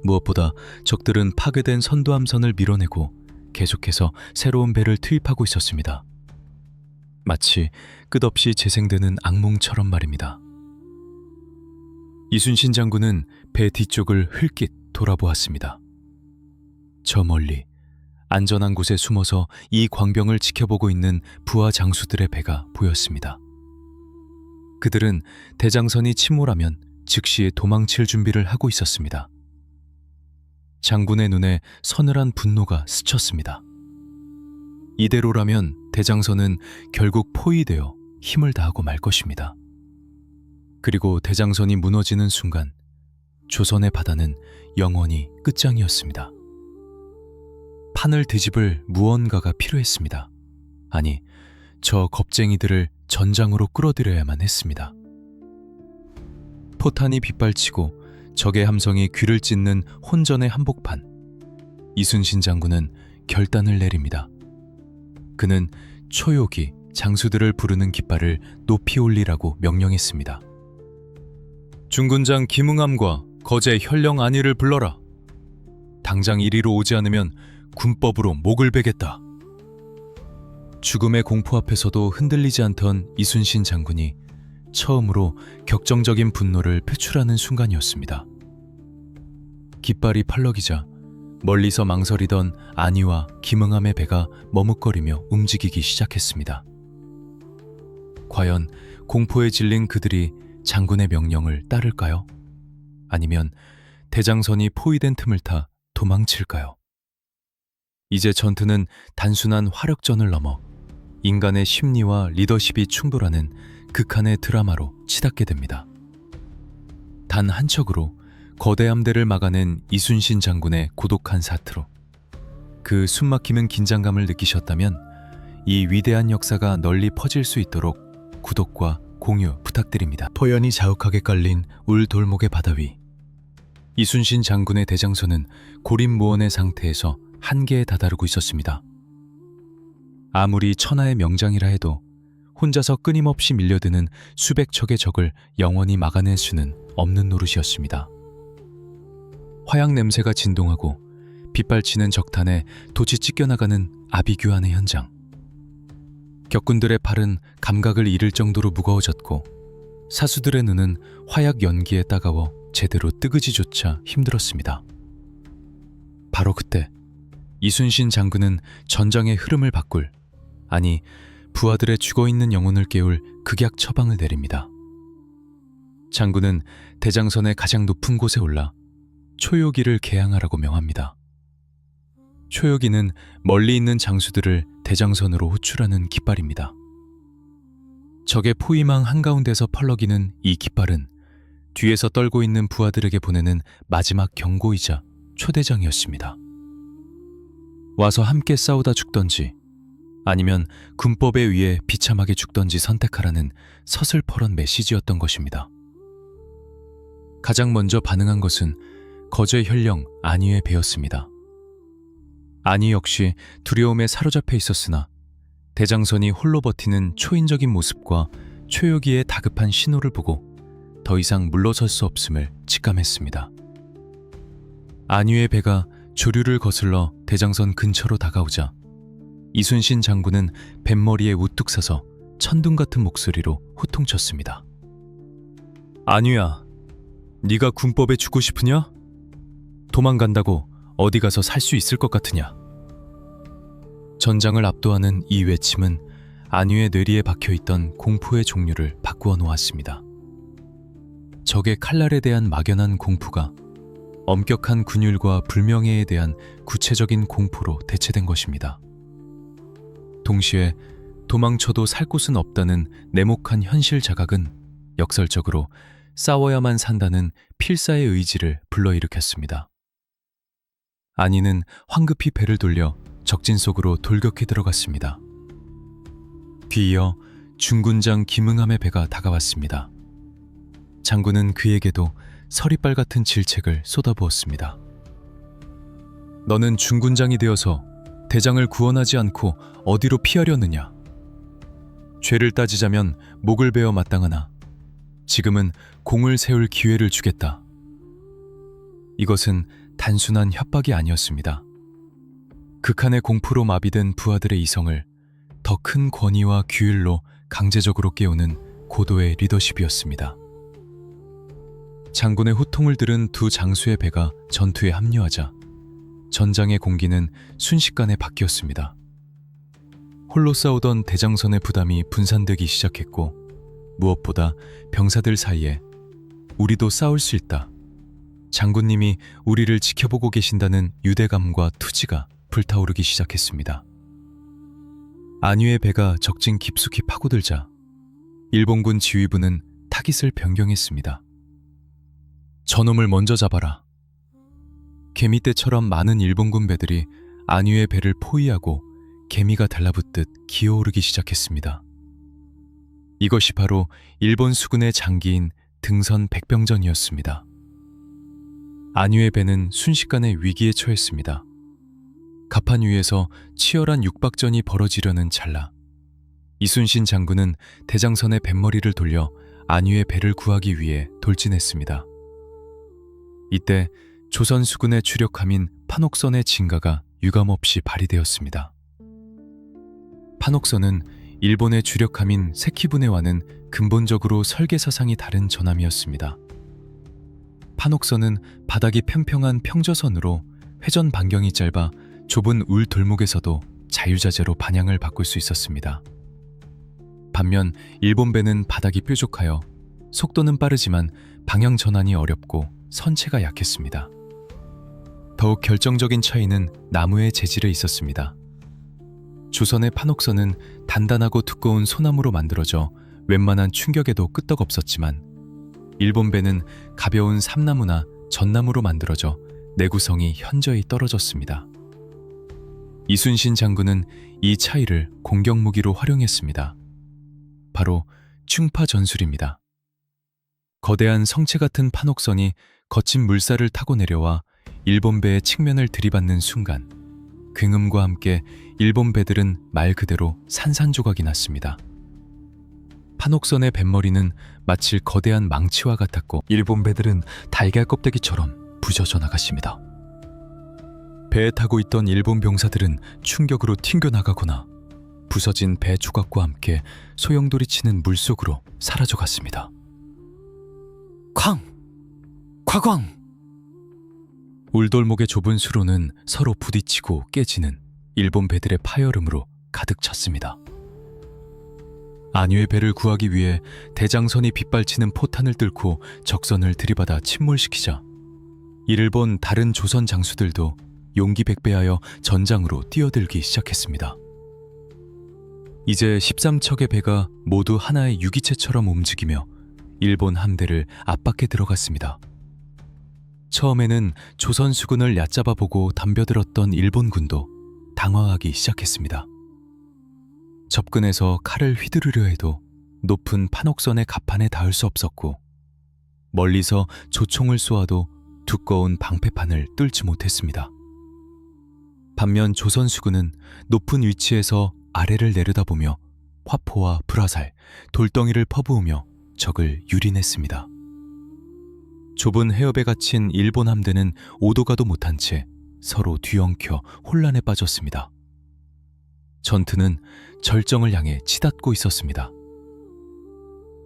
무엇보다 적들은 파괴된 선두함선을 밀어내고 계속해서 새로운 배를 투입하고 있었습니다. 마치 끝없이 재생되는 악몽처럼 말입니다. 이순신 장군은 배 뒤쪽을 흘낏 돌아보았습니다. 저 멀리 안전한 곳에 숨어서 이 광병을 지켜보고 있는 부하 장수들의 배가 보였습니다. 그들은 대장선이 침몰하면 즉시 도망칠 준비를 하고 있었습니다. 장군의 눈에 서늘한 분노가 스쳤습니다. 이대로라면 대장선은 결국 포위되어 힘을 다하고 말 것입니다. 그리고 대장선이 무너지는 순간 조선의 바다는 영원히 끝장이었습니다. 판을 뒤집을 무언가가 필요했습니다. 아니, 저 겁쟁이들을 전장으로 끌어들여야만 했습니다. 포탄이 빗발치고 적의 함성이 귀를 찢는 혼전의 한복판. 이순신 장군은 결단을 내립니다. 그는 초요기 장수들을 부르는 깃발을 높이 올리라고 명령했습니다. 중군장 김응암과 거제 현령 안희를 불러라. 당장 이리로 오지 않으면 군법으로 목을 베겠다. 죽음의 공포 앞에서도 흔들리지 않던 이순신 장군이 처음으로 격정적인 분노를 표출하는 순간이었습니다. 깃발이 팔럭이자 멀리서 망설이던 안희와 김응암의 배가 머뭇거리며 움직이기 시작했습니다. 과연 공포에 질린 그들이 장군의 명령을 따를까요? 아니면 대장선이 포위된 틈을 타 도망칠까요? 이제 전투는 단순한 화력전을 넘어 인간의 심리와 리더십이 충돌하는 극한의 드라마로 치닫게 됩니다. 단 한 척으로 거대 함대를 막아낸 이순신 장군의 고독한 사투로 그 숨막히는 긴장감을 느끼셨다면 이 위대한 역사가 널리 퍼질 수 있도록 구독과 공유 부탁드립니다. 포연이 자욱하게 깔린 울 돌목의 바다 위, 이순신 장군의 대장선은 고립무원의 상태에서 한계에 다다르고 있었습니다. 아무리 천하의 명장이라 해도 혼자서 끊임없이 밀려드는 수백 척의 적을 영원히 막아낼 수는 없는 노릇이었습니다. 화약 냄새가 진동하고 빗발치는 적탄에 돛이 찢겨나가는 아비규환의 현장. 격군들의 팔은 감각을 잃을 정도로 무거워졌고 사수들의 눈은 화약 연기에 따가워 제대로 뜨그지조차 힘들었습니다. 바로 그때 이순신 장군은 전장의 흐름을 바꿀, 아니 부하들의 죽어있는 영혼을 깨울 극약 처방을 내립니다. 장군은 대장선의 가장 높은 곳에 올라 초요기를 개항하라고 명합니다. 초요기는 멀리 있는 장수들을 대장선으로 호출하는 깃발입니다. 적의 포위망 한가운데서 펄럭이는 이 깃발은 뒤에서 떨고 있는 부하들에게 보내는 마지막 경고이자 초대장이었습니다. 와서 함께 싸우다 죽던지 아니면 군법에 의해 비참하게 죽던지 선택하라는 서슬퍼런 메시지였던 것입니다. 가장 먼저 반응한 것은 거제 현령 안위의 배였습니다. 안위 역시 두려움에 사로잡혀 있었으나 대장선이 홀로 버티는 초인적인 모습과 초요기의 다급한 신호를 보고 더 이상 물러설 수 없음을 직감했습니다. 안위의 배가 조류를 거슬러 대장선 근처로 다가오자 이순신 장군은 뱃머리에 우뚝 서서 천둥 같은 목소리로 호통쳤습니다. 안위야, 네가 군법에 죽고 싶으냐? 도망간다고 어디 가서 살 수 있을 것 같으냐? 전장을 압도하는 이 외침은 안위의 뇌리에 박혀있던 공포의 종류를 바꾸어 놓았습니다. 적의 칼날에 대한 막연한 공포가 엄격한 군율과 불명예에 대한 구체적인 공포로 대체된 것입니다. 동시에 도망쳐도 살 곳은 없다는 냉혹한 현실 자각은 역설적으로 싸워야만 산다는 필사의 의지를 불러일으켰습니다. 안위는 황급히 배를 돌려 적진 속으로 돌격해 들어갔습니다. 뒤이어 중군장 김응함의 배가 다가왔습니다. 장군은 그에게도 서리빨 같은 질책을 쏟아부었습니다. 너는 중군장이 되어서 대장을 구원하지 않고 어디로 피하려느냐? 죄를 따지자면 목을 베어 마땅하나 지금은 공을 세울 기회를 주겠다. 이것은 단순한 협박이 아니었습니다. 극한의 공포로 마비된 부하들의 이성을 더 큰 권위와 규율로 강제적으로 깨우는 고도의 리더십이었습니다. 장군의 호통을 들은 두 장수의 배가 전투에 합류하자 전장의 공기는 순식간에 바뀌었습니다. 홀로 싸우던 대장선의 부담이 분산되기 시작했고 무엇보다 병사들 사이에 우리도 싸울 수 있다, 장군님이 우리를 지켜보고 계신다는 유대감과 투지가 불타오르기 시작했습니다. 안위의 배가 적진 깊숙이 파고들자 일본군 지휘부는 타깃을 변경했습니다. 저놈을 먼저 잡아라. 개미떼처럼 많은 일본군 배들이 안위의 배를 포위하고 개미가 달라붙듯 기어오르기 시작했습니다. 이것이 바로 일본 수군의 장기인 등선 백병전이었습니다. 안위의 배는 순식간에 위기에 처했습니다. 갑판 위에서 치열한 육박전이 벌어지려는 찰나 이순신 장군은 대장선의 뱃머리를 돌려 안위의 배를 구하기 위해 돌진했습니다. 이때 조선 수군의 주력함인 판옥선의 진가가 유감없이 발휘되었습니다. 판옥선은 일본의 주력함인 세키부네와는 근본적으로 설계사상이 다른 전함이었습니다. 판옥선은 바닥이 평평한 평저선으로 회전 반경이 짧아 좁은 울 돌목에서도 자유자재로 방향을 바꿀 수 있었습니다. 반면 일본 배는 바닥이 뾰족하여 속도는 빠르지만 방향 전환이 어렵고 선체가 약했습니다. 더욱 결정적인 차이는 나무의 재질에 있었습니다. 조선의 판옥선은 단단하고 두꺼운 소나무로 만들어져 웬만한 충격에도 끄떡없었지만 일본 배는 가벼운 삼나무나 전나무로 만들어져 내구성이 현저히 떨어졌습니다. 이순신 장군은 이 차이를 공격 무기로 활용했습니다. 바로 충파 전술입니다. 거대한 성체 같은 판옥선이 거친 물살을 타고 내려와 일본 배의 측면을 들이받는 순간 굉음과 함께 일본 배들은 말 그대로 산산조각이 났습니다. 판옥선의 뱃머리는 마치 거대한 망치와 같았고 일본 배들은 달걀 껍데기처럼 부서져 나갔습니다. 배에 타고 있던 일본 병사들은 충격으로 튕겨나가거나 부서진 배 조각과 함께 소용돌이 치는 물속으로 사라져갔습니다. 쾅! 쾅쾅! 울돌목의 좁은 수로는 서로 부딪히고 깨지는 일본 배들의 파열음으로 가득 찼습니다. 안유의 배를 구하기 위해 대장선이 빗발치는 포탄을 뚫고 적선을 들이받아 침몰시키자 이를 본 다른 조선 장수들도 용기백배하여 전장으로 뛰어들기 시작했습니다. 이제 13척의 배가 모두 하나의 유기체처럼 움직이며 일본 함대를 압박해 들어갔습니다. 처음에는 조선 수군을 얕잡아 보고 덤벼들었던 일본군도 당황하기 시작했습니다. 접근해서 칼을 휘두르려 해도 높은 판옥선의 갑판에 닿을 수 없었고 멀리서 조총을 쏘아도 두꺼운 방패판을 뚫지 못했습니다. 반면 조선 수군은 높은 위치에서 아래를 내려다보며 화포와 불화살, 돌덩이를 퍼부으며 적을 유린했습니다. 좁은 해협에 갇힌 일본 함대는 오도 가도 못한 채 서로 뒤엉켜 혼란에 빠졌습니다. 전투는 절정을 향해 치닫고 있었습니다.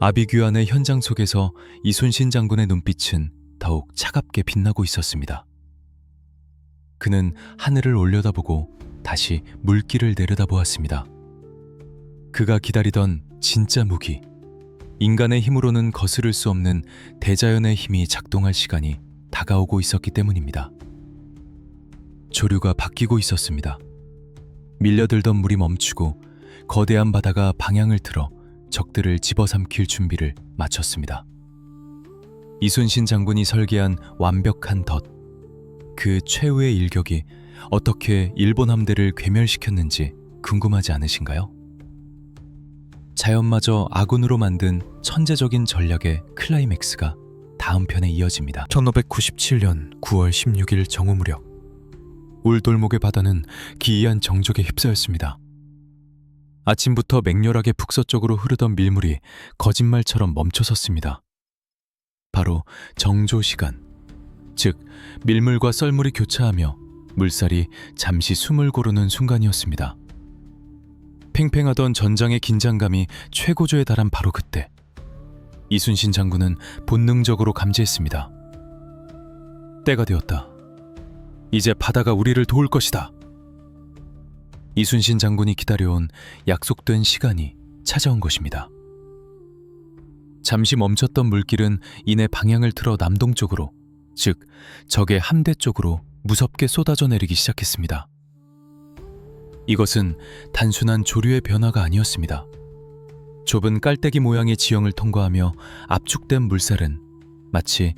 아비규환의 현장 속에서 이순신 장군의 눈빛은 더욱 차갑게 빛나고 있었습니다. 그는 하늘을 올려다보고 다시 물길을 내려다보았습니다. 그가 기다리던 진짜 무기, 인간의 힘으로는 거스를 수 없는 대자연의 힘이 작동할 시간이 다가오고 있었기 때문입니다. 조류가 바뀌고 있었습니다. 밀려들던 물이 멈추고 거대한 바다가 방향을 틀어 적들을 집어삼킬 준비를 마쳤습니다. 이순신 장군이 설계한 완벽한 덫, 그 최후의 일격이 어떻게 일본 함대를 괴멸시켰는지 궁금하지 않으신가요? 자연마저 아군으로 만든 천재적인 전략의 클라이맥스가 다음 편에 이어집니다. 1597년 9월 16일 정오 무렵 울돌목의 바다는 기이한 정적에 휩싸였습니다. 아침부터 맹렬하게 북서쪽으로 흐르던 밀물이 거짓말처럼 멈춰섰습니다. 바로 정조 시간, 즉 밀물과 썰물이 교차하며 물살이 잠시 숨을 고르는 순간이었습니다. 팽팽하던 전장의 긴장감이 최고조에 달한 바로 그때 이순신 장군은 본능적으로 감지했습니다. 때가 되었다. 이제 바다가 우리를 도울 것이다. 이순신 장군이 기다려온 약속된 시간이 찾아온 것입니다. 잠시 멈췄던 물길은 이내 방향을 틀어 남동쪽으로, 즉 적의 함대 쪽으로 무섭게 쏟아져 내리기 시작했습니다. 이것은 단순한 조류의 변화가 아니었습니다. 좁은 깔때기 모양의 지형을 통과하며 압축된 물살은 마치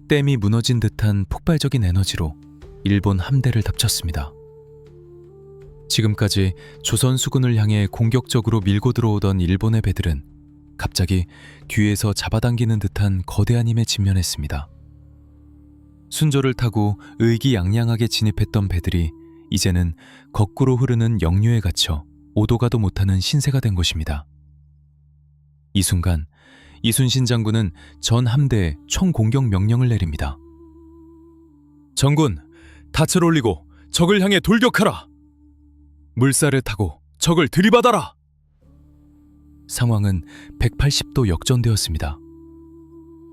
댐이 무너진 듯한 폭발적인 에너지로 일본 함대를 덮쳤습니다. 지금까지 조선 수군을 향해 공격적으로 밀고 들어오던 일본의 배들은 갑자기 뒤에서 잡아당기는 듯한 거대한 힘에 직면했습니다. 순조를 타고 의기양양하게 진입했던 배들이 이제는 거꾸로 흐르는 역류에 갇혀 오도 가도 못하는 신세가 된 것입니다. 이 순간 이순신 장군은 전 함대에 총공격 명령을 내립니다. 전군, 닻을 올리고 적을 향해 돌격하라! 물살을 타고 적을 들이받아라! 상황은 180도 역전되었습니다.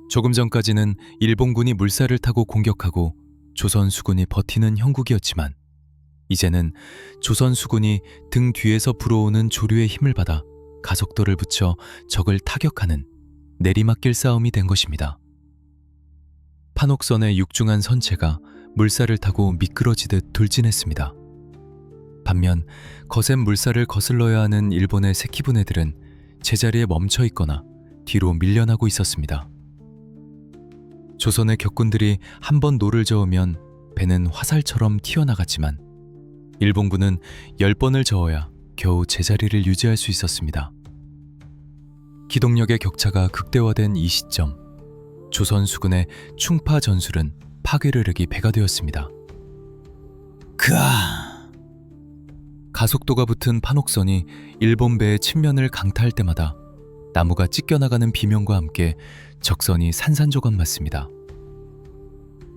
조금 전까지는 일본군이 물살을 타고 공격하고 조선 수군이 버티는 형국이었지만 이제는 조선 수군이 등 뒤에서 불어오는 조류의 힘을 받아 가속도를 붙여 적을 타격하는 내리막길 싸움이 된 것입니다. 판옥선의 육중한 선체가 물살을 타고 미끄러지듯 돌진했습니다. 반면 거센 물살을 거슬러야 하는 일본의 새끼분해들은 제자리에 멈춰 있거나 뒤로 밀려나고 있었습니다. 조선의 격군들이 한 번 노를 저으면 배는 화살처럼 튀어나갔지만 일본군은 10번을 저어야 겨우 제자리를 유지할 수 있었습니다. 기동력의 격차가 극대화된 이 시점, 조선 수군의 충파 전술은 파괴력이 배가 되었습니다. 가속도가 붙은 판옥선이 일본 배의 측면을 강타할 때마다 나무가 찢겨나가는 비명과 함께 적선이 산산조각 맞습니다.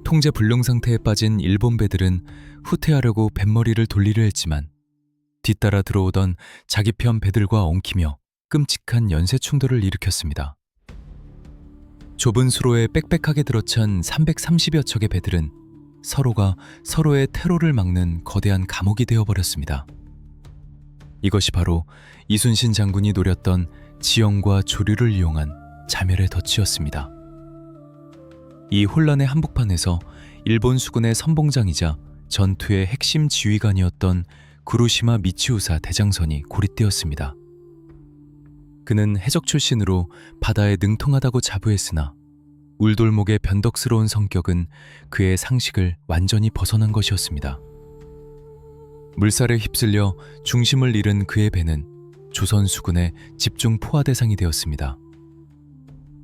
통제 불능 상태에 빠진 일본 배들은 후퇴하려고 뱃머리를 돌리려 했지만 뒤따라 들어오던 자기 편 배들과 엉키며 끔찍한 연쇄 충돌을 일으켰습니다. 좁은 수로에 빽빽하게 들어찬 330여 척의 배들은 서로가 서로의 퇴로를 막는 거대한 감옥이 되어버렸습니다. 이것이 바로 이순신 장군이 노렸던 지형과 조류를 이용한 자멸의 덫이었습니다. 이 혼란의 한복판에서 일본 수군의 선봉장이자 전투의 핵심 지휘관이었던 구루시마 미치우사 대장선이 고립되었습니다. 그는 해적 출신으로 바다에 능통하다고 자부했으나 울돌목의 변덕스러운 성격은 그의 상식을 완전히 벗어난 것이었습니다. 물살에 휩쓸려 중심을 잃은 그의 배는 조선 수군의 집중 포화 대상이 되었습니다.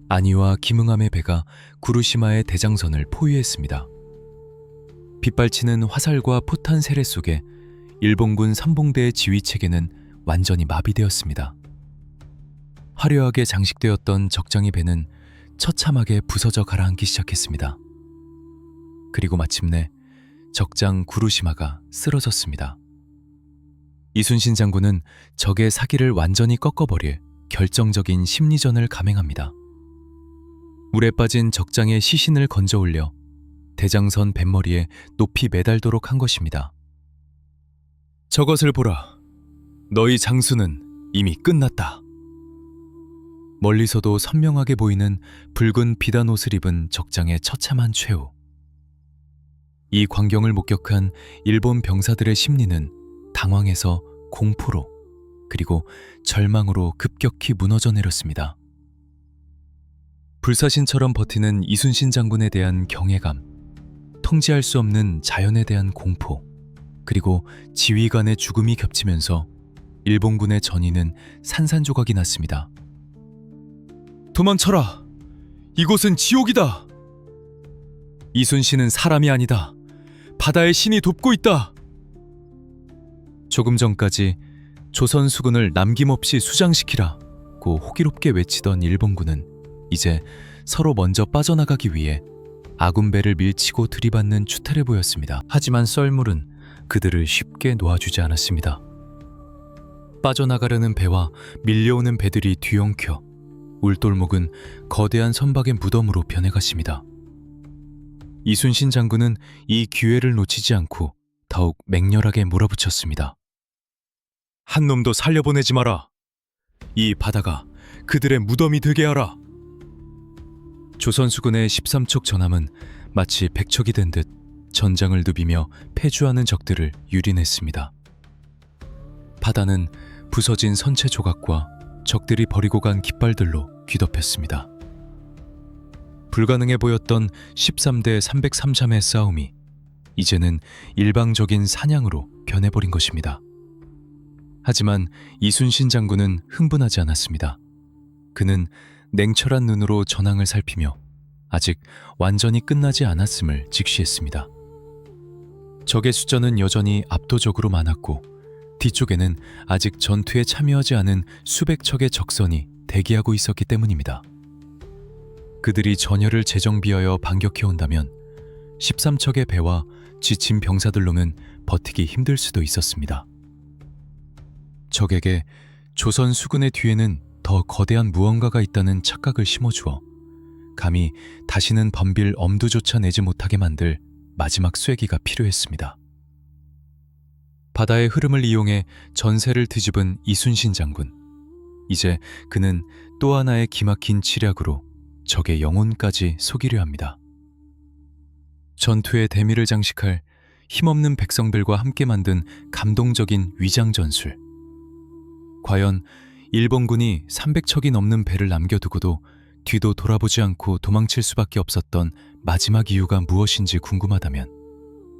안희와 김응함의 배가 구루시마의 대장선을 포위했습니다. 빗발치는 화살과 포탄 세례 속에 일본군 선봉대의 지휘체계는 완전히 마비되었습니다. 화려하게 장식되었던 적장의 배는 처참하게 부서져 가라앉기 시작했습니다. 그리고 마침내 적장 구루시마가 쓰러졌습니다. 이순신 장군은 적의 사기를 완전히 꺾어버릴 결정적인 심리전을 감행합니다. 물에 빠진 적장의 시신을 건져 올려 대장선 뱃머리에 높이 매달도록 한 것입니다. 저것을 보라. 너희 장수는 이미 끝났다. 멀리서도 선명하게 보이는 붉은 비단 옷을 입은 적장의 처참한 최후. 이 광경을 목격한 일본 병사들의 심리는 당황에서 공포로 그리고 절망으로 급격히 무너져 내렸습니다. 불사신처럼 버티는 이순신 장군에 대한 경외감, 통제할 수 없는 자연에 대한 공포, 그리고 지휘관의 죽음이 겹치면서 일본군의 전의는 산산조각이 났습니다. 도망쳐라! 이곳은 지옥이다! 이순신은 사람이 아니다. 바다의 신이 돕고 있다. 조금 전까지 조선 수군을 남김없이 수장시키라고 호기롭게 외치던 일본군은 이제 서로 먼저 빠져나가기 위해 아군배를 밀치고 들이받는 추태를 보였습니다. 하지만 썰물은 그들을 쉽게 놓아주지 않았습니다. 빠져나가려는 배와 밀려오는 배들이 뒤엉켜 울돌목은 거대한 선박의 무덤으로 변해갔습니다. 이순신 장군은 이 기회를 놓치지 않고 더욱 맹렬하게 몰아붙였습니다. 한 놈도 살려보내지 마라. 이 바다가 그들의 무덤이 되게 하라. 조선 수군의 13척 전함은 마치 백척이 된 듯 전장을 누비며 패주하는 적들을 유린했습니다. 바다는 부서진 선체 조각과 적들이 버리고 간 깃발들로 뒤덮였습니다. 불가능해 보였던 13대 303잠의 싸움이 이제는 일방적인 사냥으로 변해버린 것입니다. 하지만 이순신 장군은 흥분하지 않았습니다. 그는 냉철한 눈으로 전황을 살피며 아직 완전히 끝나지 않았음을 직시했습니다. 적의 숫자는 여전히 압도적으로 많았고 뒤쪽에는 아직 전투에 참여하지 않은 수백 척의 적선이 대기하고 있었기 때문입니다. 그들이 전열을 재정비하여 반격해온다면 13척의 배와 지친 병사들로는 버티기 힘들 수도 있었습니다. 적에게 조선 수군의 뒤에는 더 거대한 무언가가 있다는 착각을 심어주어 감히 다시는 덤빌 엄두조차 내지 못하게 만들 마지막 쐐기가 필요했습니다. 바다의 흐름을 이용해 전세를 뒤집은 이순신 장군. 이제 그는 또 하나의 기막힌 치략으로 적의 영혼까지 속이려 합니다. 전투의 대미를 장식할 힘없는 백성들과 함께 만든 감동적인 위장 전술. 과연 일본군이 300척이 넘는 배를 남겨두고도 뒤도 돌아보지 않고 도망칠 수밖에 없었던 마지막 이유가 무엇인지 궁금하다면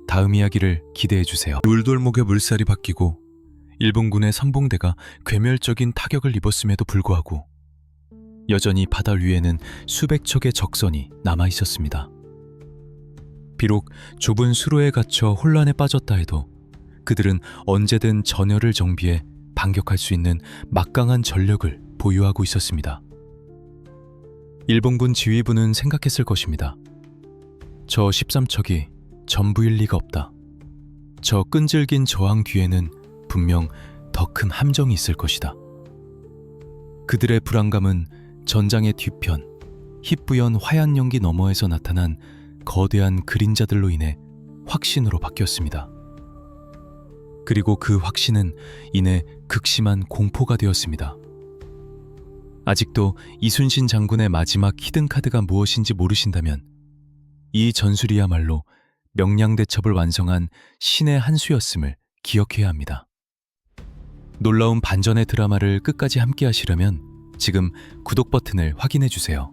다음 이야기를 기대해 주세요. 울돌목의 물살이 바뀌고 일본군의 선봉대가 괴멸적인 타격을 입었음에도 불구하고 여전히 바다 위에는 수백 척의 적선이 남아 있었습니다. 비록 좁은 수로에 갇혀 혼란에 빠졌다 해도 그들은 언제든 전열을 정비해 반격할 수 있는 막강한 전력을 보유하고 있었습니다. 일본군 지휘부는 생각했을 것입니다. 저 13척이 전부일 리가 없다. 저 끈질긴 저항 뒤에는 분명 더 큰 함정이 있을 것이다. 그들의 불안감은 전장의 뒤편, 희뿌연 화얀 연기 너머에서 나타난 거대한 그림자들로 인해 확신으로 바뀌었습니다. 그리고 그 확신은 이내 극심한 공포가 되었습니다. 아직도 이순신 장군의 마지막 히든카드가 무엇인지 모르신다면 이 전술이야말로 명량대첩을 완성한 신의 한 수였음을 기억해야 합니다. 놀라운 반전의 드라마를 끝까지 함께 하시려면 지금 구독 버튼을 확인해 주세요.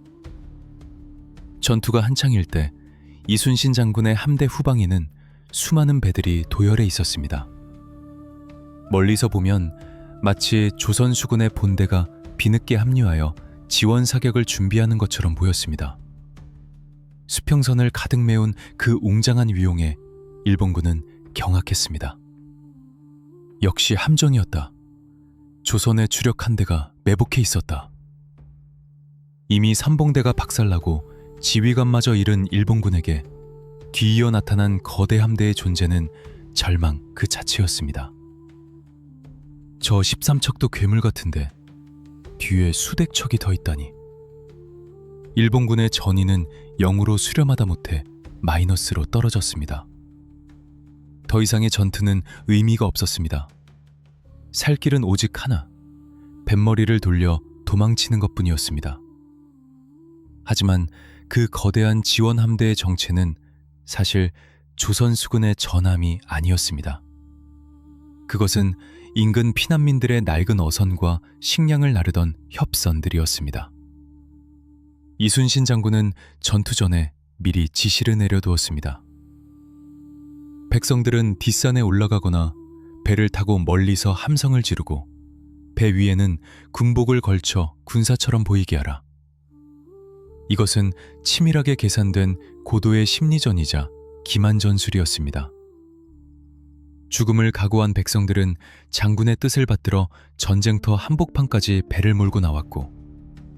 전투가 한창일 때 이순신 장군의 함대 후방에는 수많은 배들이 도열해 있었습니다. 멀리서 보면 마치 조선 수군의 본대가 뒤늦게 합류하여 지원 사격을 준비하는 것처럼 보였습니다. 수평선을 가득 메운 그 웅장한 위용에 일본군은 경악했습니다. 역시 함정이었다. 조선의 주력 한 대가 매복해 있었다. 이미 삼봉대가 박살나고 지휘관마저 잃은 일본군에게 뒤이어 나타난 거대 함대의 존재는 절망 그 자체였습니다. 저 13척도 괴물 같은데 뒤에 수백 척이 더 있다니. 일본군의 전위는 0으로 수렴하다 못해 마이너스로 떨어졌습니다. 더 이상의 전투는 의미가 없었습니다. 살 길은 오직 하나, 뱃머리를 돌려 도망치는 것뿐이었습니다. 하지만 그 거대한 지원 함대의 정체는 사실 조선 수군의 전함이 아니었습니다. 그것은 인근 피난민들의 낡은 어선과 식량을 나르던 협선들이었습니다. 이순신 장군은 전투 전에 미리 지시를 내려두었습니다. 백성들은 뒷산에 올라가거나 배를 타고 멀리서 함성을 지르고 배 위에는 군복을 걸쳐 군사처럼 보이게 하라. 이것은 치밀하게 계산된 고도의 심리전이자 기만 전술이었습니다. 죽음을 각오한 백성들은 장군의 뜻을 받들어 전쟁터 한복판까지 배를 몰고 나왔고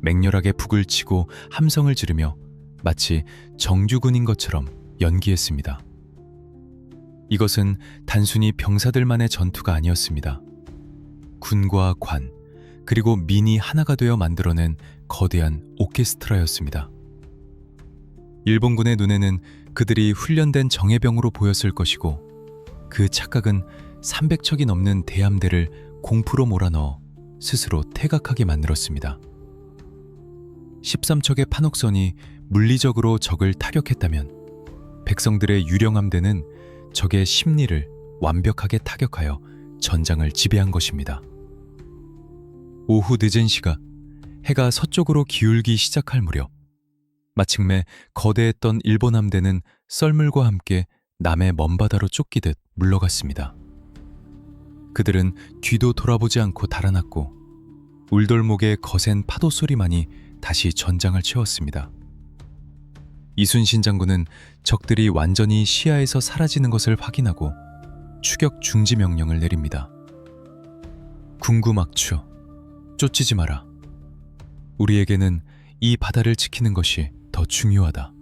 맹렬하게 북을 치고 함성을 지르며 마치 정규군인 것처럼 연기했습니다. 이것은 단순히 병사들만의 전투가 아니었습니다. 군과 관, 그리고 민이 하나가 되어 만들어낸 거대한 오케스트라였습니다. 일본군의 눈에는 그들이 훈련된 정예병으로 보였을 것이고 그 착각은 300척이 넘는 대함대를 공포로 몰아넣어 스스로 퇴각하게 만들었습니다. 13척의 판옥선이 물리적으로 적을 타격했다면 백성들의 유령함대는 적의 심리를 완벽하게 타격하여 전장을 지배한 것입니다. 오후 늦은 시각, 해가 서쪽으로 기울기 시작할 무렵 마침내 거대했던 일본 함대는 썰물과 함께 남의 먼바다로 쫓기듯 물러갔습니다. 그들은 뒤도 돌아보지 않고 달아났고 울돌목의 거센 파도 소리만이 다시 전장을 채웠습니다. 이순신 장군은 적들이 완전히 시야에서 사라지는 것을 확인하고 추격 중지 명령을 내립니다. 궁구막추, 쫓지지 마라. 우리에게는 이 바다를 지키는 것이 더 중요하다.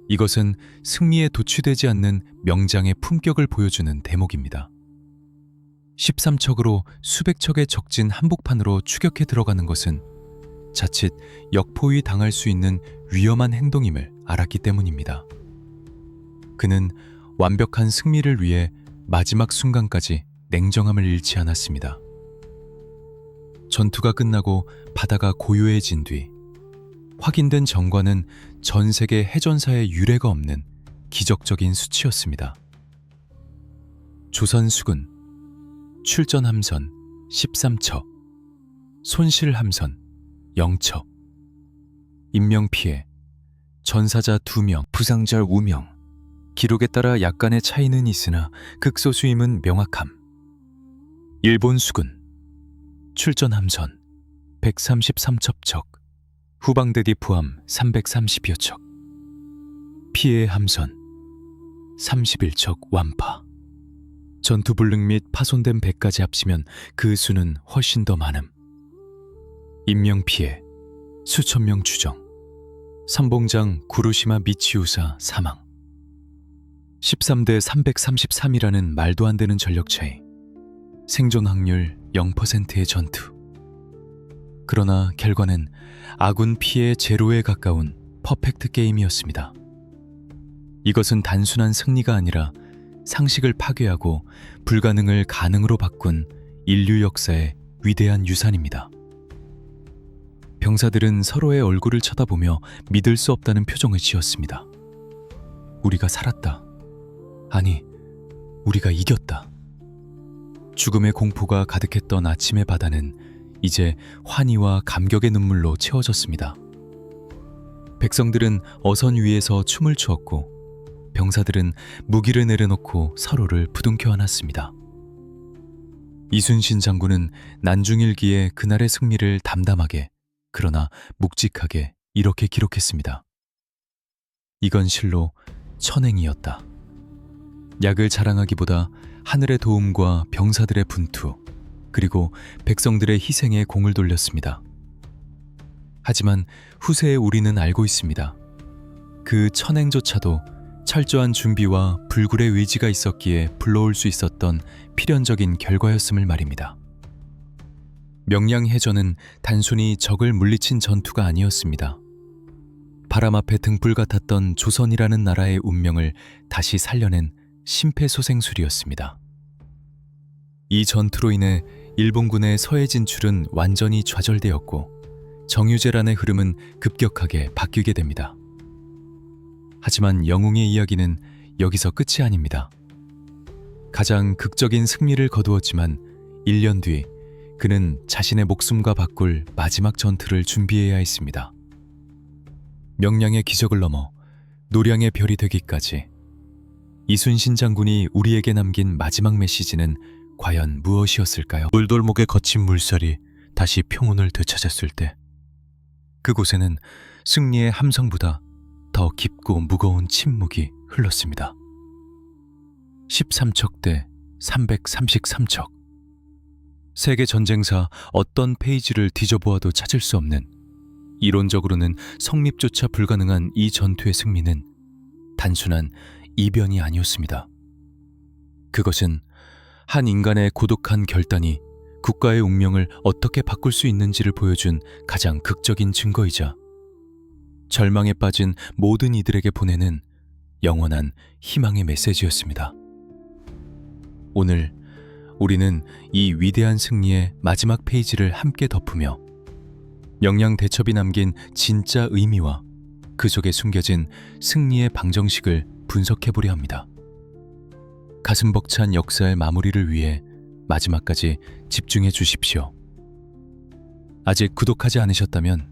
이것은 승리에 도취되지 않는 명장의 품격을 보여주는 대목입니다. 13척으로 수백 척의 적진 한복판으로 추격해 들어가는 것은 자칫 역포위 당할 수 있는 위험한 행동임을 알았기 때문입니다. 그는 완벽한 승리를 위해 마지막 순간까지 냉정함을 잃지 않았습니다. 전투가 끝나고 바다가 고요해진 뒤 확인된 정과는 전 세계 해전사에 유례가 없는 기적적인 수치였습니다. 조선 수군 출전 함선 13척, 손실 함선 0척, 인명피해 전사자 2명, 부상자 5명, 기록에 따라 약간의 차이는 있으나 극소수임은 명확함. 일본 수군 출전 함선 133척, 후방대디 포함 330여 척, 피해 함선 31척 완파. 전투 불능 및 파손된 배까지 합치면 그 수는 훨씬 더 많음. 인명 피해 수천 명 추정. 선봉장 구루시마 미치우사 사망. 13대 333이라는 말도 안 되는 전력 차이. 생존 확률 0%의 전투. 그러나 결과는 아군 피해 제로에 가까운 퍼펙트 게임이었습니다. 이것은 단순한 승리가 아니라 상식을 파괴하고 불가능을 가능으로 바꾼 인류 역사의 위대한 유산입니다. 병사들은 서로의 얼굴을 쳐다보며 믿을 수 없다는 표정을 지었습니다. 우리가 살았다. 아니, 우리가 이겼다. 죽음의 공포가 가득했던 아침의 바다는 이제 환희와 감격의 눈물로 채워졌습니다. 백성들은 어선 위에서 춤을 추었고 병사들은 무기를 내려놓고 서로를 부둥켜 안았습니다. 이순신 장군은 난중일기에 그날의 승리를 담담하게 그러나 묵직하게 이렇게 기록했습니다. 이건 실로 천행이었다. 약을 자랑하기보다 하늘의 도움과 병사들의 분투, 그리고 백성들의 희생에 공을 돌렸습니다. 하지만 후세의 우리는 알고 있습니다. 그 천행조차도 철저한 준비와 불굴의 의지가 있었기에 불러올 수 있었던 필연적인 결과였음을 말입니다. 명량해전은 단순히 적을 물리친 전투가 아니었습니다. 바람 앞에 등불 같았던 조선이라는 나라의 운명을 다시 살려낸 심폐소생술이었습니다. 이 전투로 인해 일본군의 서해 진출은 완전히 좌절되었고 정유재란의 흐름은 급격하게 바뀌게 됩니다. 하지만 영웅의 이야기는 여기서 끝이 아닙니다. 가장 극적인 승리를 거두었지만 1년 뒤 그는 자신의 목숨과 바꿀 마지막 전투를 준비해야 했습니다. 명량의 기적을 넘어 노량의 별이 되기까지 이순신 장군이 우리에게 남긴 마지막 메시지는 과연 무엇이었을까요? 물돌목에 거친 물살이 다시 평온을 되찾았을 때 그곳에는 승리의 함성보다 더 깊고 무거운 침묵이 흘렀습니다. 13척 대 333척. 세계 전쟁사 어떤 페이지를 뒤져보아도 찾을 수 없는, 이론적으로는 성립조차 불가능한 이 전투의 승리는 단순한 이변이 아니었습니다. 그것은 한 인간의 고독한 결단이 국가의 운명을 어떻게 바꿀 수 있는지를 보여준 가장 극적인 증거이자 절망에 빠진 모든 이들에게 보내는 영원한 희망의 메시지였습니다. 오늘 우리는 이 위대한 승리의 마지막 페이지를 함께 덮으며 명량대첩이 남긴 진짜 의미와 그 속에 숨겨진 승리의 방정식을 분석해보려 합니다. 가슴 벅찬 역사의 마무리를 위해 마지막까지 집중해 주십시오. 아직 구독하지 않으셨다면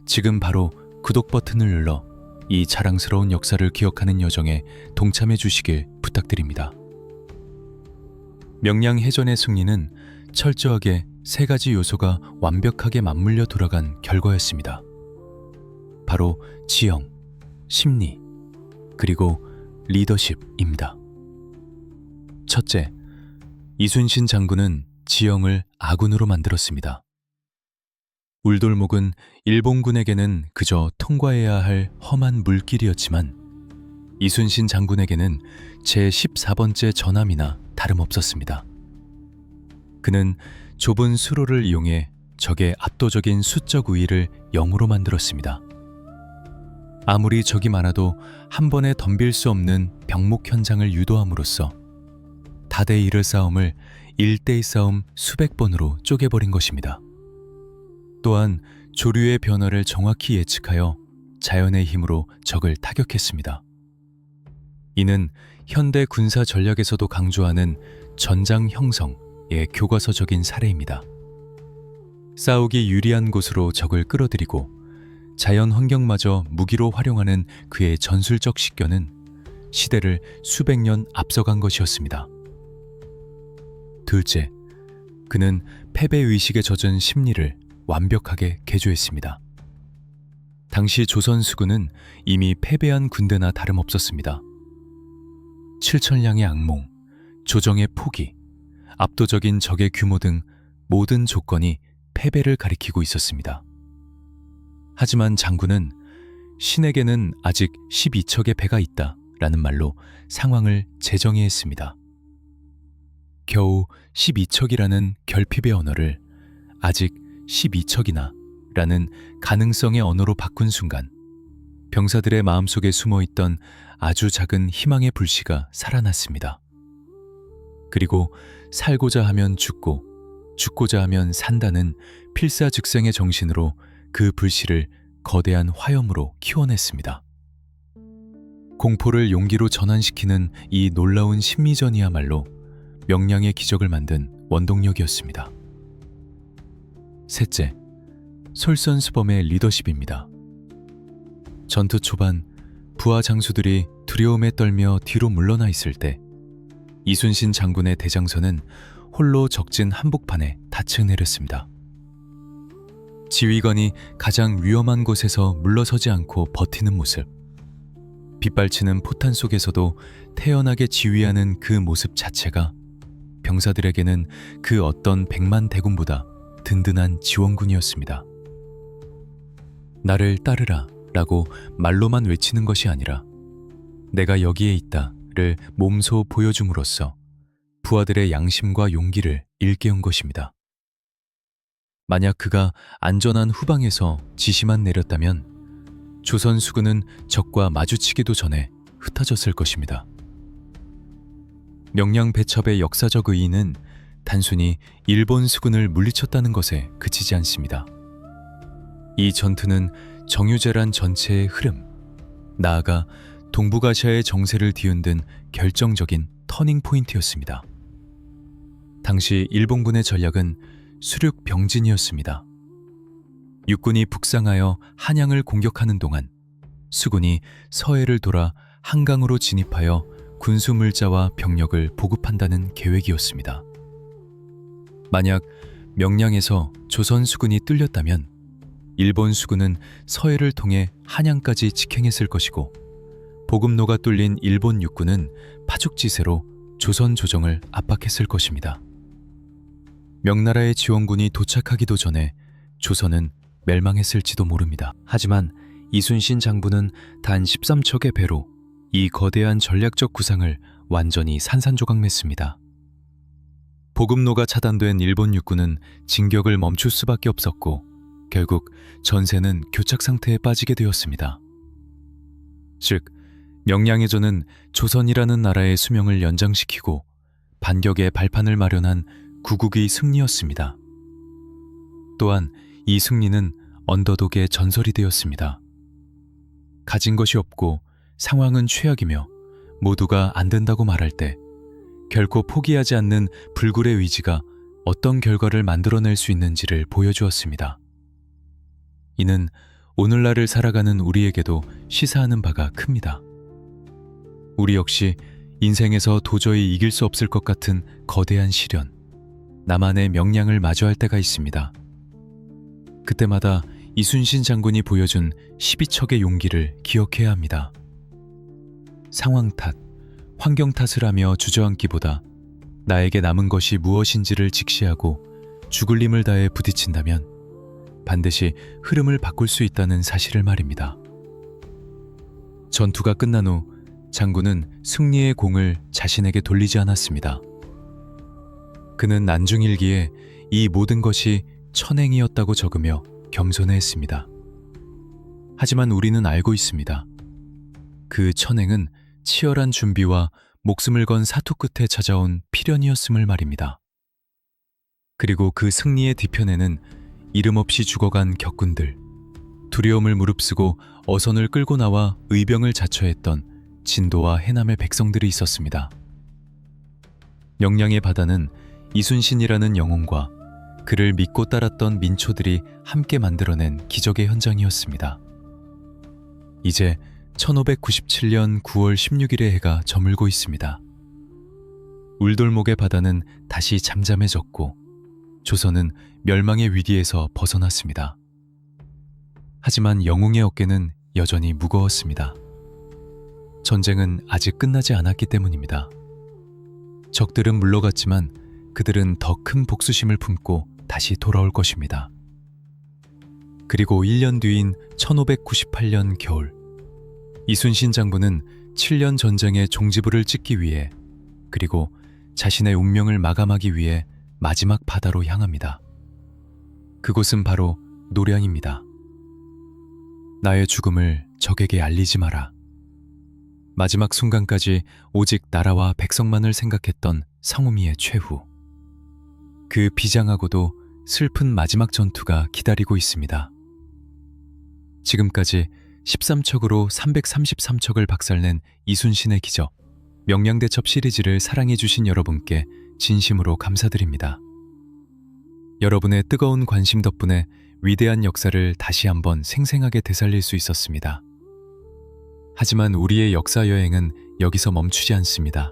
지금 바로 구독 버튼을 눌러 이 자랑스러운 역사를 기억하는 여정에 동참해 주시길 부탁드립니다. 명량해전의 승리는 철저하게 세 가지 요소가 완벽하게 맞물려 돌아간 결과였습니다. 바로 지형, 심리, 그리고 리더십입니다. 첫째, 이순신 장군은 지형을 아군으로 만들었습니다. 울돌목은 일본군에게는 그저 통과해야 할 험한 물길이었지만 이순신 장군에게는 제14번째 전함이나 다름없었습니다. 그는 좁은 수로를 이용해 적의 압도적인 수적 우위를 0으로 만들었습니다. 아무리 적이 많아도 한 번에 덤빌 수 없는 병목 현장을 유도함으로써 다대1의 싸움을 1대2 싸움 수백 번으로 쪼개버린 것입니다. 또한 조류의 변화를 정확히 예측하여 자연의 힘으로 적을 타격했습니다. 이는 현대 군사 전략에서도 강조하는 전장 형성의 교과서적인 사례입니다. 싸우기 유리한 곳으로 적을 끌어들이고 자연 환경마저 무기로 활용하는 그의 전술적 식견은 시대를 수백 년 앞서간 것이었습니다. 둘째, 그는 패배의식에 젖은 심리를 완벽하게 개조했습니다. 당시 조선 수군은 이미 패배한 군대나 다름없었습니다. 7천량의 악몽, 조정의 포기, 압도적인 적의 규모 등 모든 조건이 패배를 가리키고 있었습니다. 하지만 장군은 신에게는 아직 12척의 배가 있다 라는 말로 상황을 재정의했습니다. 겨우 12척이라는 결핍의 언어를 아직 12척이나 라는 가능성의 언어로 바꾼 순간 병사들의 마음속에 숨어있던 아주 작은 희망의 불씨가 살아났습니다. 그리고 살고자 하면 죽고 죽고자 하면 산다는 필사즉생의 정신으로 그 불씨를 거대한 화염으로 키워냈습니다. 공포를 용기로 전환시키는 이 놀라운 심리전이야말로 명량의 기적을 만든 원동력이었습니다. 셋째, 솔선수범의 리더십입니다. 전투 초반 부하 장수들이 두려움에 떨며 뒤로 물러나 있을 때 이순신 장군의 대장선은 홀로 적진 한복판에 닻을 내렸습니다. 지휘관이 가장 위험한 곳에서 물러서지 않고 버티는 모습, 빗발치는 포탄 속에서도 태연하게 지휘하는 그 모습 자체가 병사들에게는 그 어떤 백만 대군보다 든든한 지원군이었습니다. 나를 따르라 라고 말로만 외치는 것이 아니라 내가 여기에 있다를 몸소 보여줌으로써 부하들의 양심과 용기를 일깨운 것입니다. 만약 그가 안전한 후방에서 지시만 내렸다면 조선 수군은 적과 마주치기도 전에 흩어졌을 것입니다. 명량 배첩의 역사적 의의는 단순히 일본 수군을 물리쳤다는 것에 그치지 않습니다. 이 전투는 정유재란 전체의 흐름, 나아가 동북아시아의 정세를 뒤흔든 결정적인 터닝 포인트였습니다. 당시 일본군의 전략은 수륙 병진이었습니다. 육군이 북상하여 한양을 공격하는 동안 수군이 서해를 돌아 한강으로 진입하여 군수물자와 병력을 보급한다는 계획이었습니다. 만약 명량에서 조선 수군이 뚫렸다면 일본 수군은 서해를 통해 한양까지 직행했을 것이고 보급로가 뚫린 일본 육군은 파죽지세로 조선 조정을 압박했을 것입니다. 명나라의 지원군이 도착하기도 전에 조선은 멸망했을지도 모릅니다. 하지만 이순신 장군은 단 13척의 배로 이 거대한 전략적 구상을 완전히 산산조각냈습니다. 보급로가 차단된 일본 육군은 진격을 멈출 수밖에 없었고 결국 전세는 교착 상태에 빠지게 되었습니다. 즉, 명량해전은 조선이라는 나라의 수명을 연장시키고 반격의 발판을 마련한 구국의 승리였습니다. 또한 이 승리는 언더독의 전설이 되었습니다. 가진 것이 없고 상황은 최악이며 모두가 안 된다고 말할 때 결코 포기하지 않는 불굴의 의지가 어떤 결과를 만들어낼 수 있는지를 보여주었습니다. 이는 오늘날을 살아가는 우리에게도 시사하는 바가 큽니다. 우리 역시 인생에서 도저히 이길 수 없을 것 같은 거대한 시련, 나만의 명량을 마주할 때가 있습니다. 그때마다 이순신 장군이 보여준 12척의 용기를 기억해야 합니다. 상황 탓, 환경 탓을 하며 주저앉기보다 나에게 남은 것이 무엇인지를 직시하고 죽을 힘을 다해 부딪힌다면 반드시 흐름을 바꿀 수 있다는 사실을 말입니다. 전투가 끝난 후 장군은 승리의 공을 자신에게 돌리지 않았습니다. 그는 난중일기에 이 모든 것이 천행이었다고 적으며 겸손해했습니다. 하지만 우리는 알고 있습니다. 그 천행은 치열한 준비와 목숨을 건 사투 끝에 찾아온 필연이었음을 말입니다. 그리고 그 승리의 뒤편에는 이름 없이 죽어간 격군들, 두려움을 무릅쓰고 어선을 끌고 나와 의병을 자처했던 진도와 해남의 백성들이 있었습니다. 명량의 바다는 이순신이라는 영웅과 그를 믿고 따랐던 민초들이 함께 만들어낸 기적의 현장이었습니다. 이제 1597년 9월 16일의 해가 저물고 있습니다. 울돌목의 바다는 다시 잠잠해졌고 조선은 멸망의 위기에서 벗어났습니다. 하지만 영웅의 어깨는 여전히 무거웠습니다. 전쟁은 아직 끝나지 않았기 때문입니다. 적들은 물러갔지만 그들은 더 큰 복수심을 품고 다시 돌아올 것입니다. 그리고 1년 뒤인 1598년 겨울, 이순신 장군은 7년 전쟁의 종지부를 찍기 위해 그리고 자신의 운명을 마감하기 위해 마지막 바다로 향합니다. 그곳은 바로 노량입니다. 나의 죽음을 적에게 알리지 마라. 마지막 순간까지 오직 나라와 백성만을 생각했던 성우미의 최후. 그 비장하고도 슬픈 마지막 전투가 기다리고 있습니다. 지금까지 13척으로 333척을 박살낸 이순신의 기적, 명량대첩 시리즈를 사랑해주신 여러분께 진심으로 감사드립니다. 여러분의 뜨거운 관심 덕분에 위대한 역사를 다시 한번 생생하게 되살릴 수 있었습니다. 하지만 우리의 역사 여행은 여기서 멈추지 않습니다.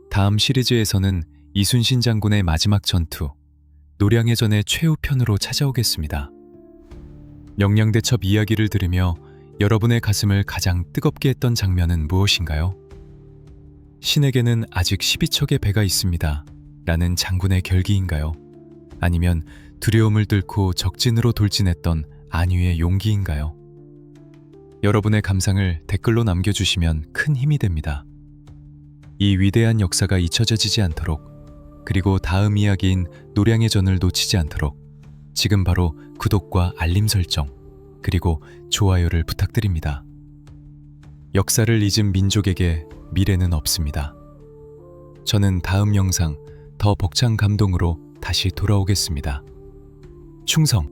다음 시리즈에서는 이순신 장군의 마지막 전투, 노량해전의 최후편으로 찾아오겠습니다. 명량대첩 이야기를 들으며 여러분의 가슴을 가장 뜨겁게 했던 장면은 무엇인가요? 신에게는 아직 12척의 배가 있습니다. 라는 장군의 결기인가요? 아니면 두려움을 뚫고 적진으로 돌진했던 안유의 용기인가요? 여러분의 감상을 댓글로 남겨주시면 큰 힘이 됩니다. 이 위대한 역사가 잊혀지지 않도록, 그리고 다음 이야기인 노량해전을 놓치지 않도록 지금 바로 구독과 알림 설정, 그리고 좋아요를 부탁드립니다. 역사를 잊은 민족에게 미래는 없습니다. 저는 다음 영상 더 벅찬 감동으로 다시 돌아오겠습니다. 충성!